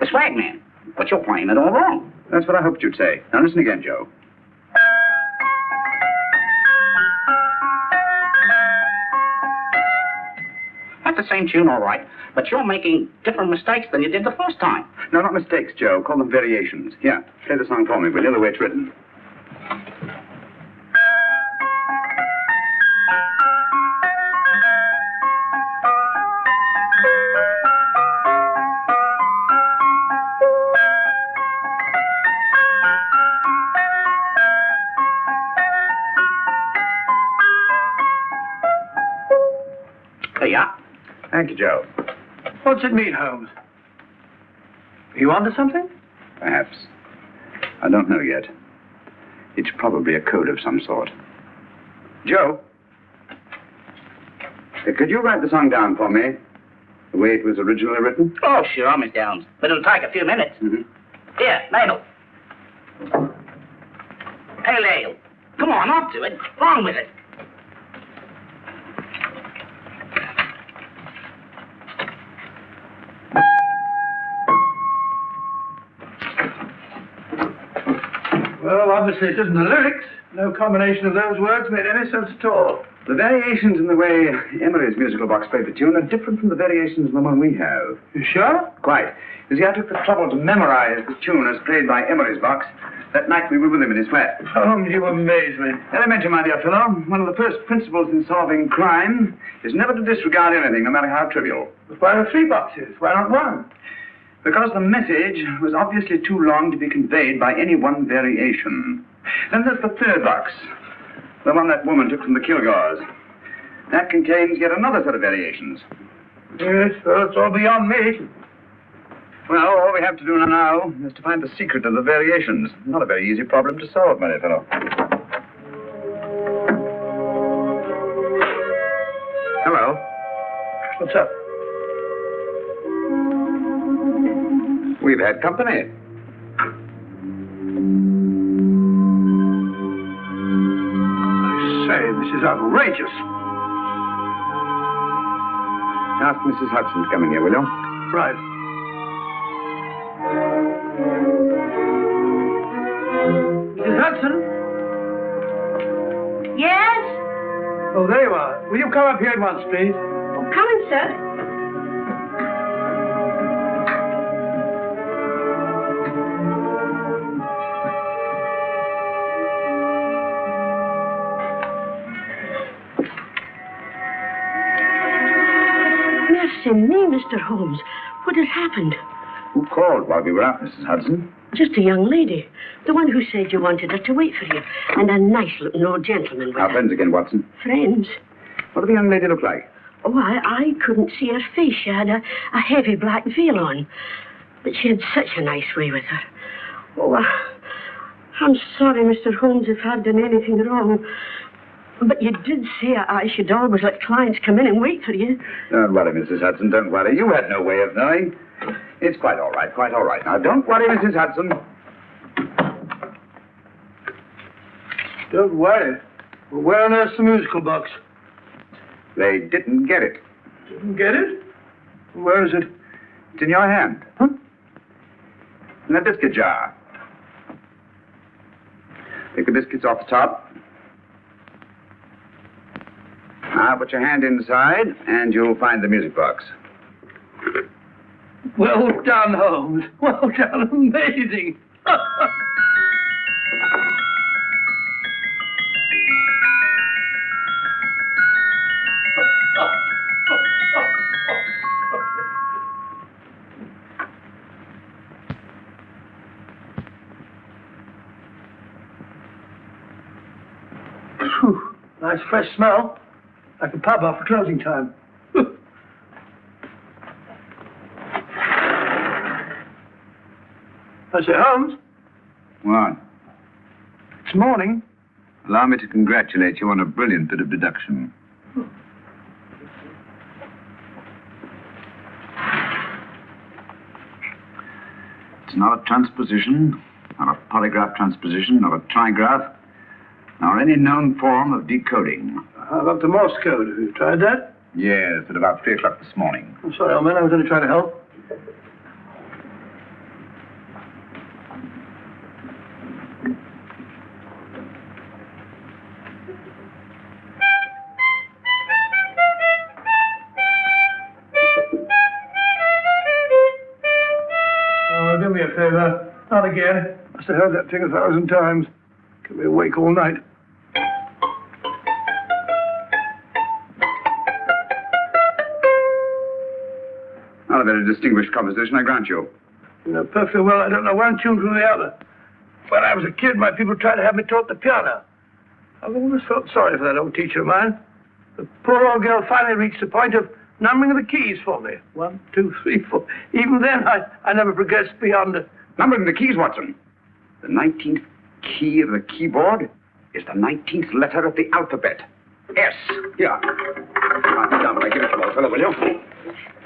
Swag Man. But you're playing it all wrong. That's what I hoped you'd say. Now listen again, Joe. That's the same tune, all right. But you're making different mistakes than you did the first time. No, not mistakes, Joe. Call them variations. Here, play the song for me, will you, the way it's written. There you are. Thank you, Joe. What's it mean, Holmes? Are you onto something? Perhaps. I don't know yet. It's probably a code of some sort. Joe? Could you write the song down for me? The way it was originally written? Oh, sure, Miss Downs. But it'll take a few minutes. Mm-hmm. Here, Neill. Hey, Neill. Come on, up to it. On with it. Well, obviously it isn't the lyrics. No combination of those words made any sense at all. The variations in the way Emery's musical box played the tune are different from the variations in the one we have. You sure? Quite. You see, I took the trouble to memorize the tune as played by Emery's box that night we were with him in his flat. Holmes, you amaze me. Elementary, my dear fellow. One of the first principles in solving crime is never to disregard anything, no matter how trivial. But why are 3 boxes? Why not 1? Because the message was obviously too long to be conveyed by any one variation. Then there's the 3rd box, the one that woman took from the Kilgores. That contains yet another set of variations. Yes, well, it's all beyond me. Well, all we have to do now is to find the secret of the variations. Not a very easy problem to solve, my dear fellow. Hello. What's up? We've had company. I say, this is outrageous. Ask Mrs. Hudson to come in here, will you? Right. Mrs. Hudson? Yes? Oh, there you are. Will you come up here at once, please? Oh, coming, sir. Mercy me, Mr. Holmes. What has happened? Who called while we were out, Mrs. Hudson? Just a young lady. The one who said you wanted her to wait for you. And a nice-looking old gentleman with Our her. friends again, Watson. Friends? What did the young lady look like? Oh, I couldn't see her face. She had a heavy black veil on. But she had such a nice way with her. Oh, I'm sorry, Mr. Holmes, if I've done anything wrong. But you did say I should always let clients come in and wait for you. Don't worry, Mrs. Hudson, don't worry. You had no way of knowing. It's quite all right, quite all right. Now, don't worry, Mrs. Hudson. Don't worry. Well, where on earth's the musical box? They didn't get it. Didn't get it? Where is it? It's in your hand. Huh? In that biscuit jar. Take the biscuits off the top. Now, put your hand inside, and you'll find the music box. Well done, Holmes. Well done. Amazing. Whew. Nice fresh smell. Like a pub after closing time. I say, Holmes. What? It's morning. Allow me to congratulate you on a brilliant bit of deduction. It's not a transposition, not a polygraph transposition, not a trigraph, nor any known form of decoding. How about the Morse code? Have you tried that? Yes, at about 3 o'clock this morning. I'm sorry, old man. I was only trying to help. Oh, do me a favor. Not again. Must have heard that thing 1,000 times. Kept me awake all night. Not a very distinguished composition, I grant you. You know perfectly well I don't know one tune from the other. When I was a kid, my people tried to have me taught the piano. I've always felt sorry for that old teacher of mine. The poor old girl finally reached the point of numbering the keys for me. 1, 2, 3, 4. Even then, I never progressed beyond it. Numbering the keys, Watson. The 19th key of the keyboard is the 19th letter of the alphabet. S. Here. Write it down when I give it to you, old fellow, will you?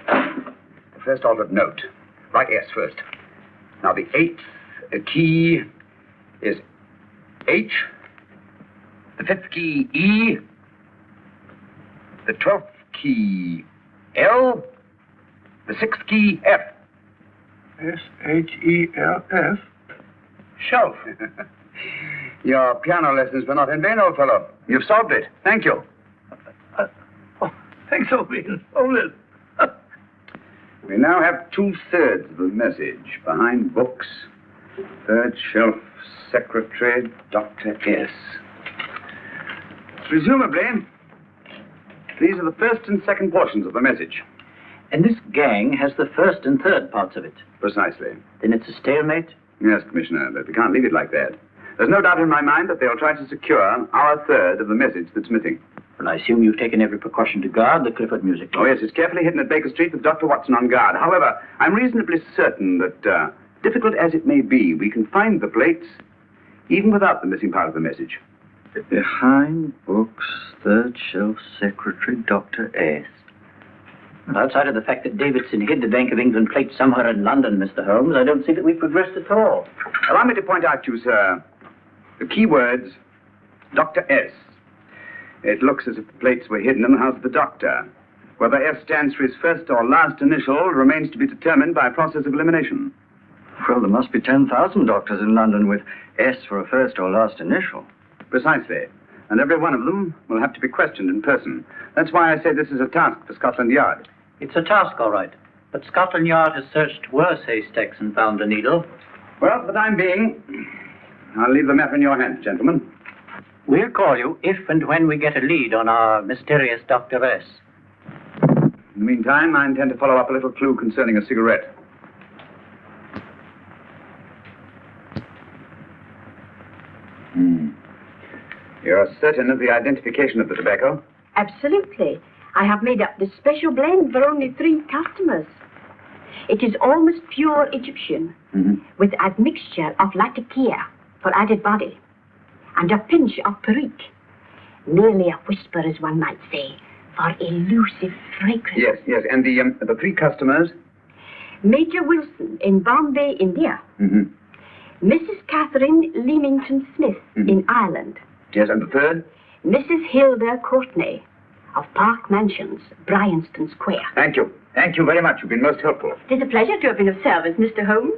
The first altered note. Write S first. Now, the 8th key is H. The 5th key, E. The 12th key, L. The 6th key, F. S-H-E-L-F. Shelf. Your piano lessons were not in vain, old fellow. You've solved it. Thank you. Thanks, old man. Oh, Liz. We now have 2/3 of the message. Behind books, third shelf, secretary, Dr. S. Presumably, these are the first and second portions of the message. And this gang has the first and third parts of it. Precisely. Then it's a stalemate? Yes, Commissioner, but we can't leave it like that. There's no doubt in my mind that they'll try to secure our third of the message that's missing. Well, I assume you've taken every precaution to guard the Clifford music. Oh, yes, it's carefully hidden at Baker Street with Dr. Watson on guard. However, I'm reasonably certain that, difficult as it may be, we can find the plates even without the missing part of the message. Behind books, third shelf, secretary, Dr. S. Well, outside of the fact that Davidson hid the Bank of England plate somewhere in London, Mr. Holmes, I don't see that we've progressed at all. Allow me to point out to you, sir, the key words, Dr. S. It looks as if the plates were hidden in the house of the doctor. Whether S stands for his first or last initial remains to be determined by a process of elimination. Well, there must be 10,000 doctors in London with S for a first or last initial. Precisely. And every one of them will have to be questioned in person. That's why I say this is a task for Scotland Yard. It's a task, all right. But Scotland Yard has searched worse haystacks and found a needle. Well, for the time being, I'll leave the matter in your hands, gentlemen. We'll call you if and when we get a lead on our mysterious Dr. S. In the meantime, I intend to follow up a little clue concerning a cigarette. You're certain of the identification of the tobacco? Absolutely. I have made up this special blend for only 3 customers. It is almost pure Egyptian, with admixture of latakia for added body, and a pinch of perique. Merely a whisper, as one might say, for elusive fragrance. Yes, and the 3 customers? Major Wilson in Bombay, India. Mrs. Catherine Leamington Smith in Ireland. Yes, and the third? Mrs. Hilda Courtney of Park Mansions, Bryanston Square. Thank you. Thank you very much. You've been most helpful. It is a pleasure to have been of service, Mr. Holmes.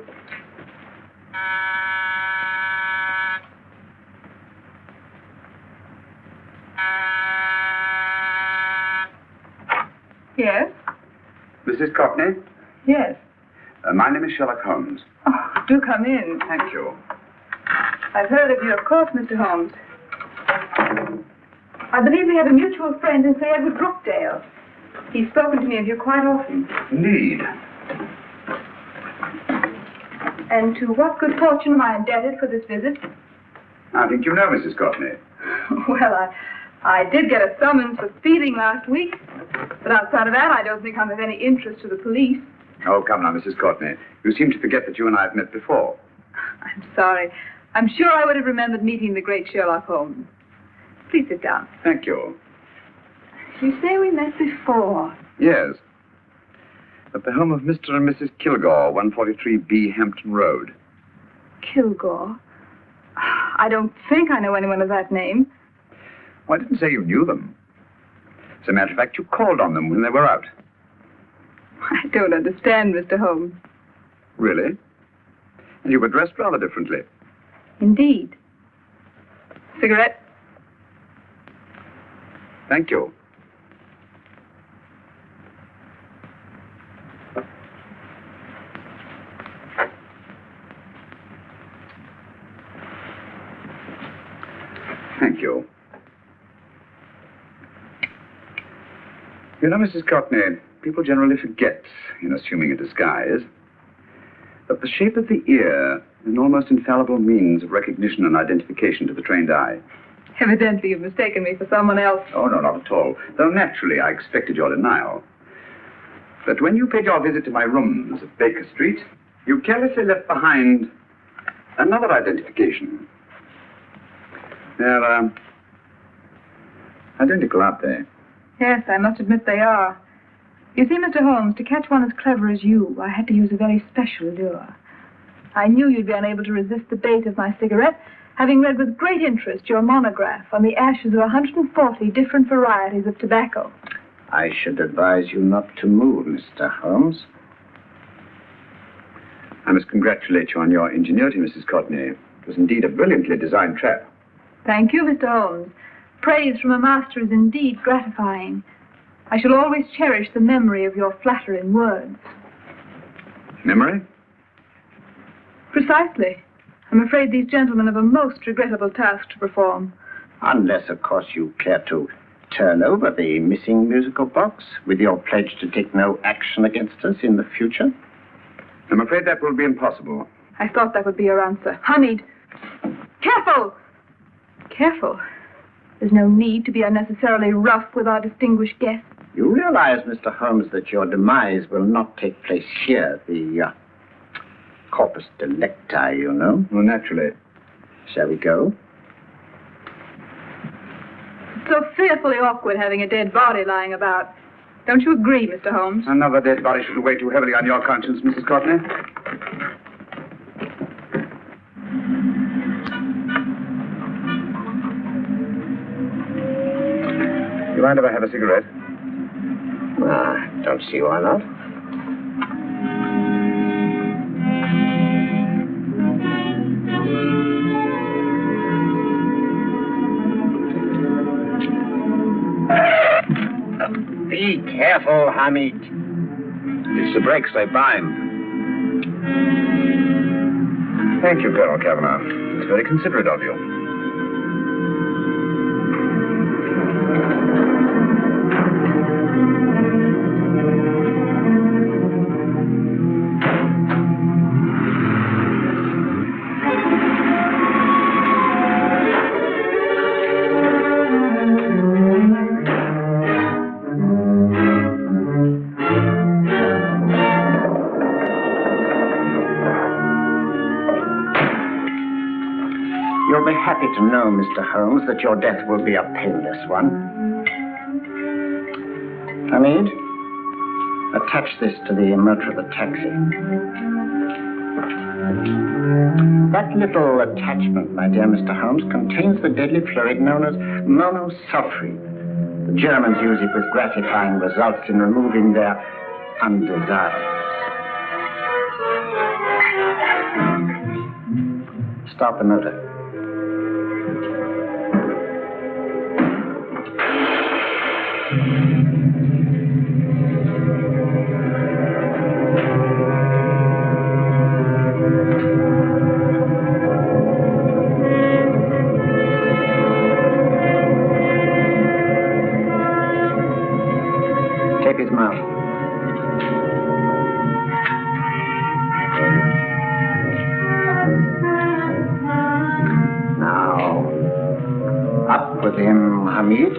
Yes? Mrs. Courtney? Yes. My name is Sherlock Holmes. Oh, do come in. Thank you. I've heard of you, of course, Mr. Holmes. I believe we have a mutual friend in Sir Edward Brookdale. He's spoken to me of you quite often. Indeed. And to what good fortune am I indebted for this visit? I think you know Mrs. Courtney. Well, I did get a summons for speeding last week. But outside of that, I don't think I'm of any interest to the police. Oh, come now, Mrs. Courtney. You seem to forget that you and I have met before. I'm sorry. I'm sure I would have remembered meeting the great Sherlock Holmes. Please sit down. Thank you. You say we met before? Yes. At the home of Mr. and Mrs. Kilgore, 143B Hampton Road. Kilgore? I don't think I know anyone of that name. Well, I didn't say you knew them. As a matter of fact, you called on them when they were out. I don't understand, Mr. Holmes. Really? And you were dressed rather differently. Indeed. Cigarette? Thank you. Thank you. You know, Mrs. Courtney, people generally forget in assuming a disguise that the shape of the ear is an almost infallible means of recognition and identification to the trained eye. Evidently you've mistaken me for someone else. Oh, no, not at all. Though naturally I expected your denial. But when you paid your visit to my rooms at Baker Street, you carelessly left behind another identification. They're, identical, aren't they? Yes, I must admit they are. You see, Mr. Holmes, to catch one as clever as you, I had to use a very special lure. I knew you'd be unable to resist the bait of my cigarette, having read with great interest your monograph on the ashes of 140 different varieties of tobacco. I should advise you not to move, Mr. Holmes. I must congratulate you on your ingenuity, Mrs. Courtney. It was indeed a brilliantly designed trap. Thank you, Mr. Holmes. Praise from a master is indeed gratifying. I shall always cherish the memory of your flattering words. Memory? Precisely. I'm afraid these gentlemen have a most regrettable task to perform. Unless, of course, you care to turn over the missing musical box with your pledge to take no action against us in the future. I'm afraid that will be impossible. I thought that would be your answer. Hamid! Careful! Careful. There's no need to be unnecessarily rough with our distinguished guest. You realize, Mr. Holmes, that your demise will not take place here. The corpus delicti, you know. Well, naturally. Shall we go? It's so fearfully awkward having a dead body lying about. Don't you agree, Mr. Holmes? Another dead body shouldn't weigh too heavily on your conscience, Mrs. Courtney. You mind if I have a cigarette? Don't see why not. Be careful, Hamid. It's the brakes they bind. Thank you, Colonel Kavanagh. It's very considerate of you. You'll be happy to know, Mr. Holmes, that your death will be a painless one. Hamid, attach this to the motor of the taxi. That little attachment, my dear Mr. Holmes, contains the deadly fluid known as monosulfide. The Germans use it with gratifying results in removing their undesirables. Start the motor. Tape his mouth. Now, up with him, Hamid.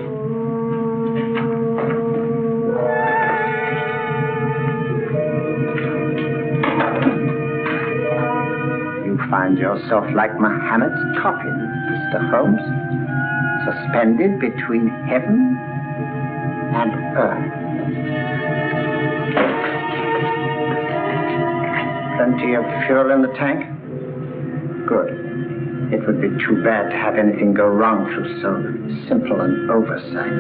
Find yourself like Muhammad's coffin, Mr. Holmes, suspended between heaven and earth. Plenty of fuel in the tank? Good. It would be too bad to have anything go wrong through so simple an oversight.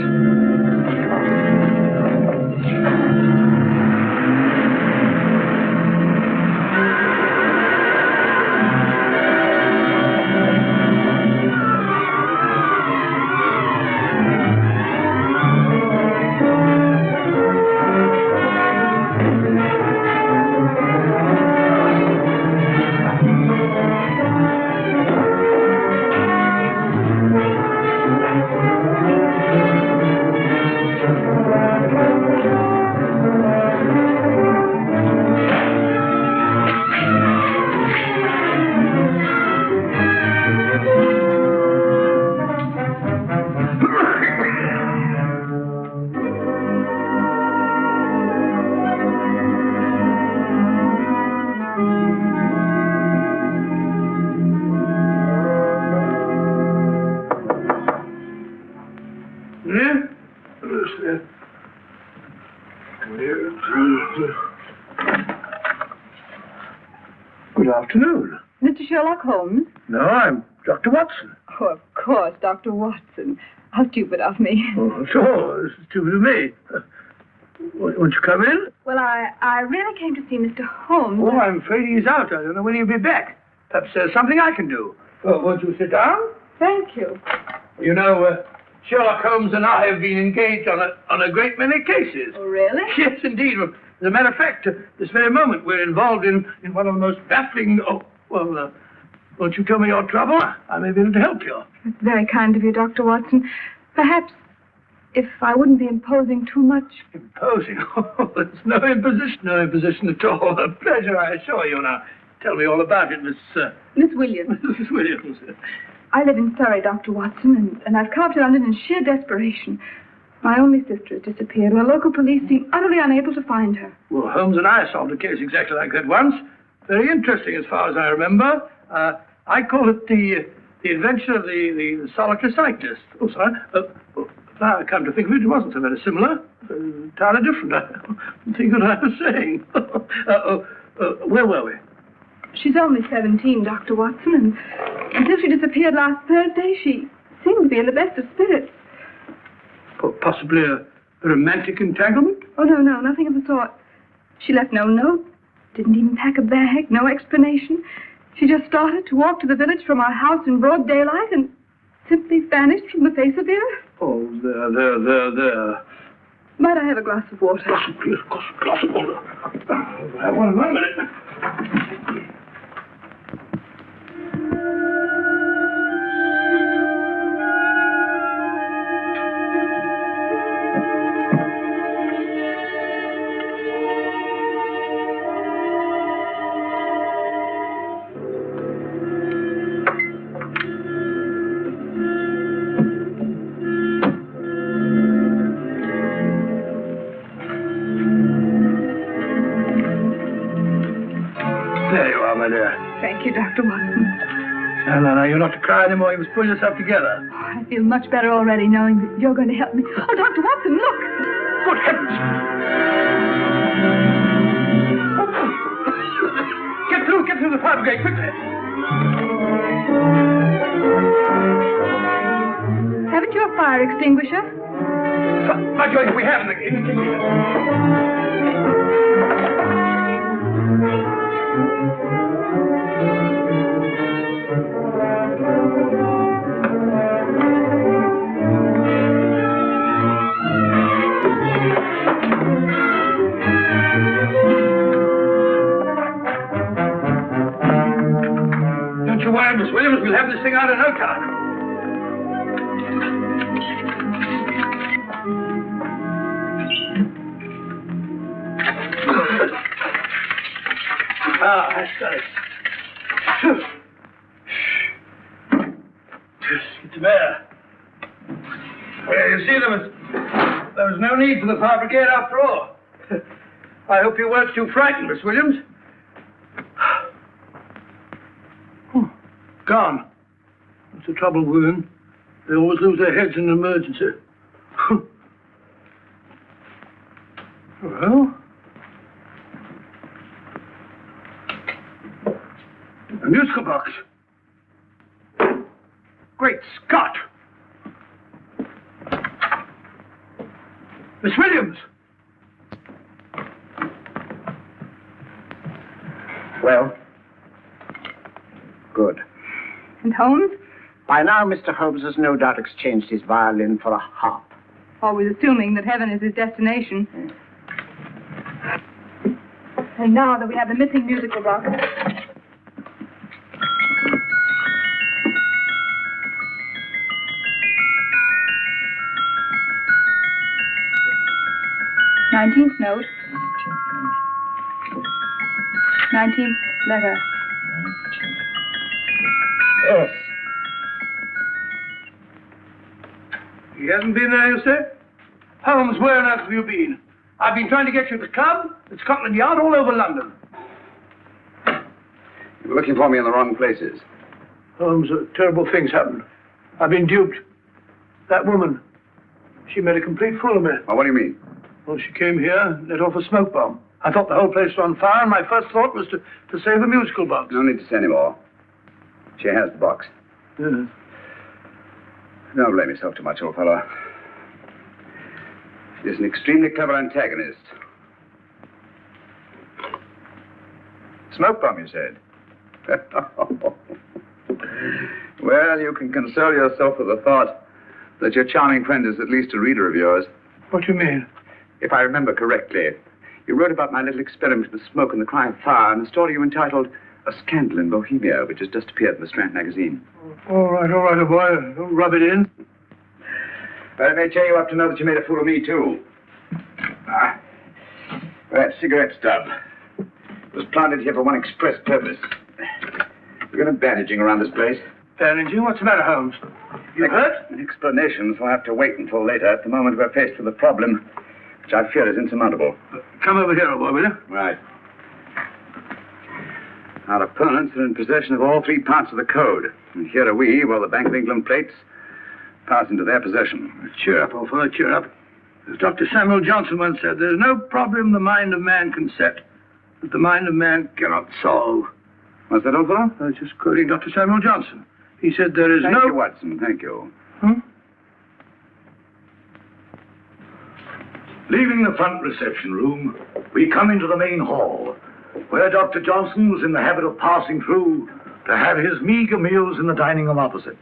Good afternoon. Mr. Sherlock Holmes? No, I'm Dr. Watson. Oh, of course, Dr. Watson. How stupid of me. Oh, so, this is stupid of me. Won't you come in? Well, I really came to see Mr. Holmes. Oh, I'm afraid he's out. I don't know when he'll be back. Perhaps there's something I can do. Oh, won't you sit down? Thank you. You know, Sherlock Holmes and I have been engaged on a great many cases. Oh, really? Yes, indeed. As a matter of fact, this very moment we're involved in one of the most baffling... Oh, well, won't you tell me your trouble? I may be able to help you. It's very kind of you, Dr. Watson. Perhaps if I wouldn't be imposing too much. Imposing? Oh, there's no imposition at all. A pleasure, I assure you. Now, tell me all about it, Miss Williams. Mrs. Williams. I live in Surrey, Dr. Watson, and I've come up to London in sheer desperation. My only sister has disappeared, and the local police seem utterly unable to find her. Well, Holmes and I solved a case exactly like that once. Very interesting, as far as I remember. I call it the adventure of the solitary cyclist. Oh, sorry. Now I come to think of it, it wasn't so very similar. Entirely different. I don't think what I was saying. Where were we? She's only 17, Dr. Watson, and until she disappeared last Thursday, she seemed to be in the best of spirits. Possibly a romantic entanglement? Oh, no, nothing of the sort. She left no note, didn't even pack a bag, no explanation. She just started to walk to the village from our house in broad daylight and simply vanished from the face of the earth. Oh, there. Might I have a glass of water? Glass of water. I have one in 1 minute. Thank you, Dr. Watson. No, you're not to cry anymore. You must pull yourself together. Oh, I feel much better already knowing that you're going to help me. Oh, Dr. Watson, look! Good heavens! Get through the fire brigade, quickly! Haven't you a fire extinguisher? By George, we have in the kitchen. Don't you worry, Miss Williams. We'll have this thing out in no time. That's got it. Get to bear. Well, you see, there was no need for the fire brigade after all. I hope you weren't too frightened, Miss Williams. Gone. That's the trouble with women. They always lose their heads in an emergency. Well... a musical box. Great Scott! Miss Williams! Well? Good. And Holmes? By now, Mr. Holmes has no doubt exchanged his violin for a harp. Always assuming that heaven is his destination. And now that we have the missing musical box. Nineteenth note. 19th letter. Yes. He hasn't been there, you say? Holmes, where on earth have you been? I've been trying to get you at the club, at Scotland Yard, all over London. You were looking for me in the wrong places. Holmes, terrible things happened. I've been duped. That woman, she made a complete fool of me. Well, what do you mean? Well, she came here and let off a smoke bomb. I thought the whole place was on fire, and my first thought was to save the musical box. No need to say any more. She has the box. Yes. Don't blame yourself too much, old fellow. She's an extremely clever antagonist. Smoke bomb, you said? Well, you can console yourself with the thought that your charming friend is at least a reader of yours. What do you mean? If I remember correctly, you wrote about my little experiment with smoke and the cry of fire in a story you entitled A Scandal in Bohemia, which has just appeared in the Strand magazine. All right, old boy. Don't rub it in. Well, it may cheer you up to know that you made a fool of me, too. That cigarette stub was planted here for one express purpose. We're going to bandaging around this place. Bandaging? What's the matter, Holmes? You hurt? Explanations will have to wait until later. At the moment, we're faced with a problem which I fear is insurmountable. Come over here, old boy, will you? Right. Our opponents are in possession of all three parts of the code. And here are we, while the Bank of England plates pass into their possession. Cheer up, old fellow, cheer up. As Dr. Samuel Johnson once said, there's no problem the mind of man can set that the mind of man cannot solve. What's that, old fellow? I was just quoting Dr. Samuel Johnson. He said there is Thank no... you, Watson. Thank you. Leaving the front reception room, we come into the main hall, where Dr. Johnson was in the habit of passing through to have his meager meals in the dining room opposite,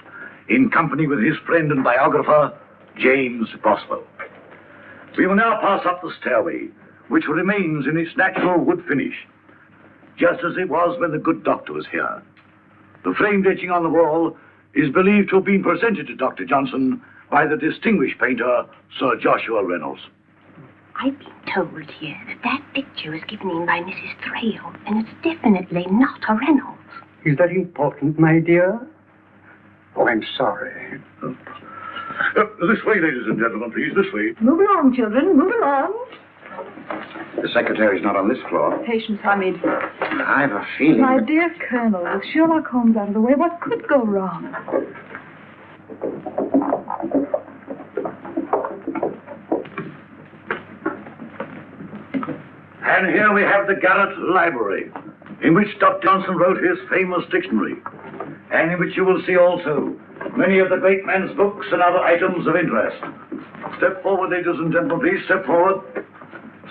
in company with his friend and biographer, James Boswell. We will now pass up the stairway, which remains in its natural wood finish, just as it was when the good doctor was here. The framed etching on the wall is believed to have been presented to Dr. Johnson by the distinguished painter, Sir Joshua Reynolds. I've been told here that picture was given in by Mrs. Thrale, and it's definitely not a Reynolds. Is that important, my dear? Oh, I'm sorry. This way, ladies and gentlemen, please, this way. Move along, children, move along. The secretary's not on this floor. Patience, Hamid. I've a feeling... My dear Colonel, with Sherlock Holmes out of the way, what could go wrong? And here we have the Garrett Library, in which Dr. Johnson wrote his famous dictionary, and in which you will see also many of the great man's books and other items of interest. Step forward, ladies and gentlemen, please, step forward.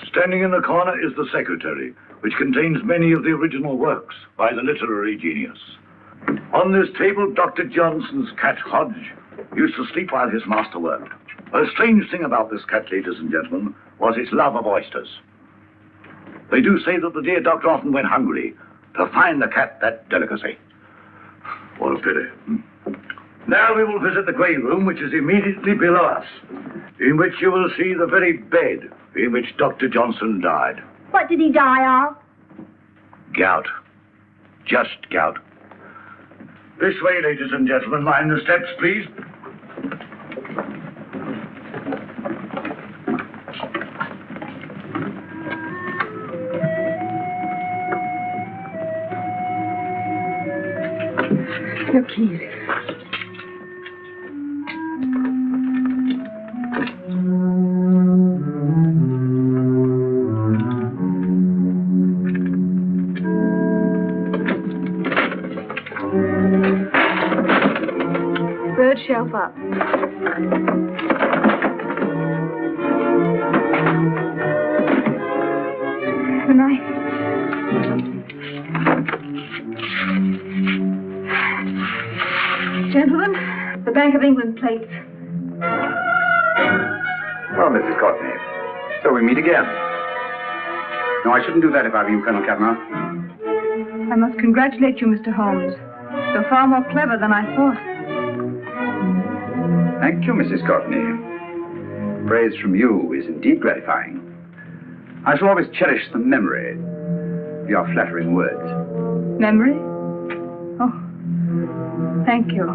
Standing in the corner is the secretary, which contains many of the original works by the literary genius. On this table, Dr. Johnson's cat, Hodge, used to sleep while his master worked. A strange thing about this cat, ladies and gentlemen, was its love of oysters. They do say that the dear doctor often went hungry to find the cat that delicacy. What a pity. Now we will visit the grey room, which is immediately below us, in which you will see the very bed in which Dr. Johnson died. What did he die of? Gout. Just gout. This way, ladies and gentlemen. Mind the steps, please. Your keys. Third shelf up. The knife. Gentlemen, the Bank of England plates. Well, Mrs. Courtney, so we meet again. No, I shouldn't do that if I were you, Colonel Cavanaugh. I must congratulate you, Mr. Holmes. You're far more clever than I thought. Thank you, Mrs. Courtney. Praise from you is indeed gratifying. I shall always cherish the memory of your flattering words. Memory? Oh, thank you.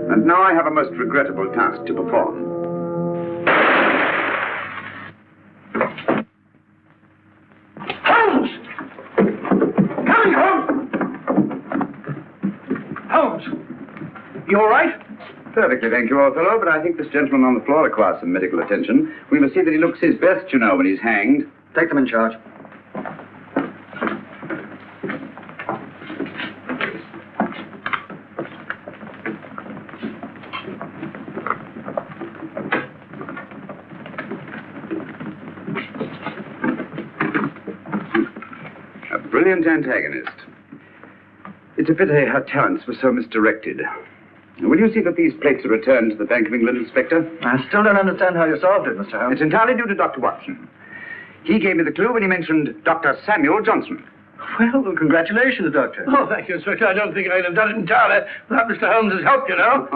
And now I have a most regrettable task to perform. Holmes! Coming, Holmes! Holmes! You all right? Perfectly, thank you, old fellow, but I think this gentleman on the floor requires some medical attention. We must see that he looks his best, you know, when he's hanged. Take them in charge. A brilliant antagonist. It's a pity her talents were so misdirected. Will you see that these plates are returned to the Bank of England, Inspector? I still don't understand how you solved it, Mr. Holmes. It's entirely due to Dr. Watson. He gave me the clue when he mentioned Dr. Samuel Johnson. Well, congratulations, Doctor. Oh, thank you, Inspector. I don't think I'd have done it entirely without Mr. Holmes' help, you know.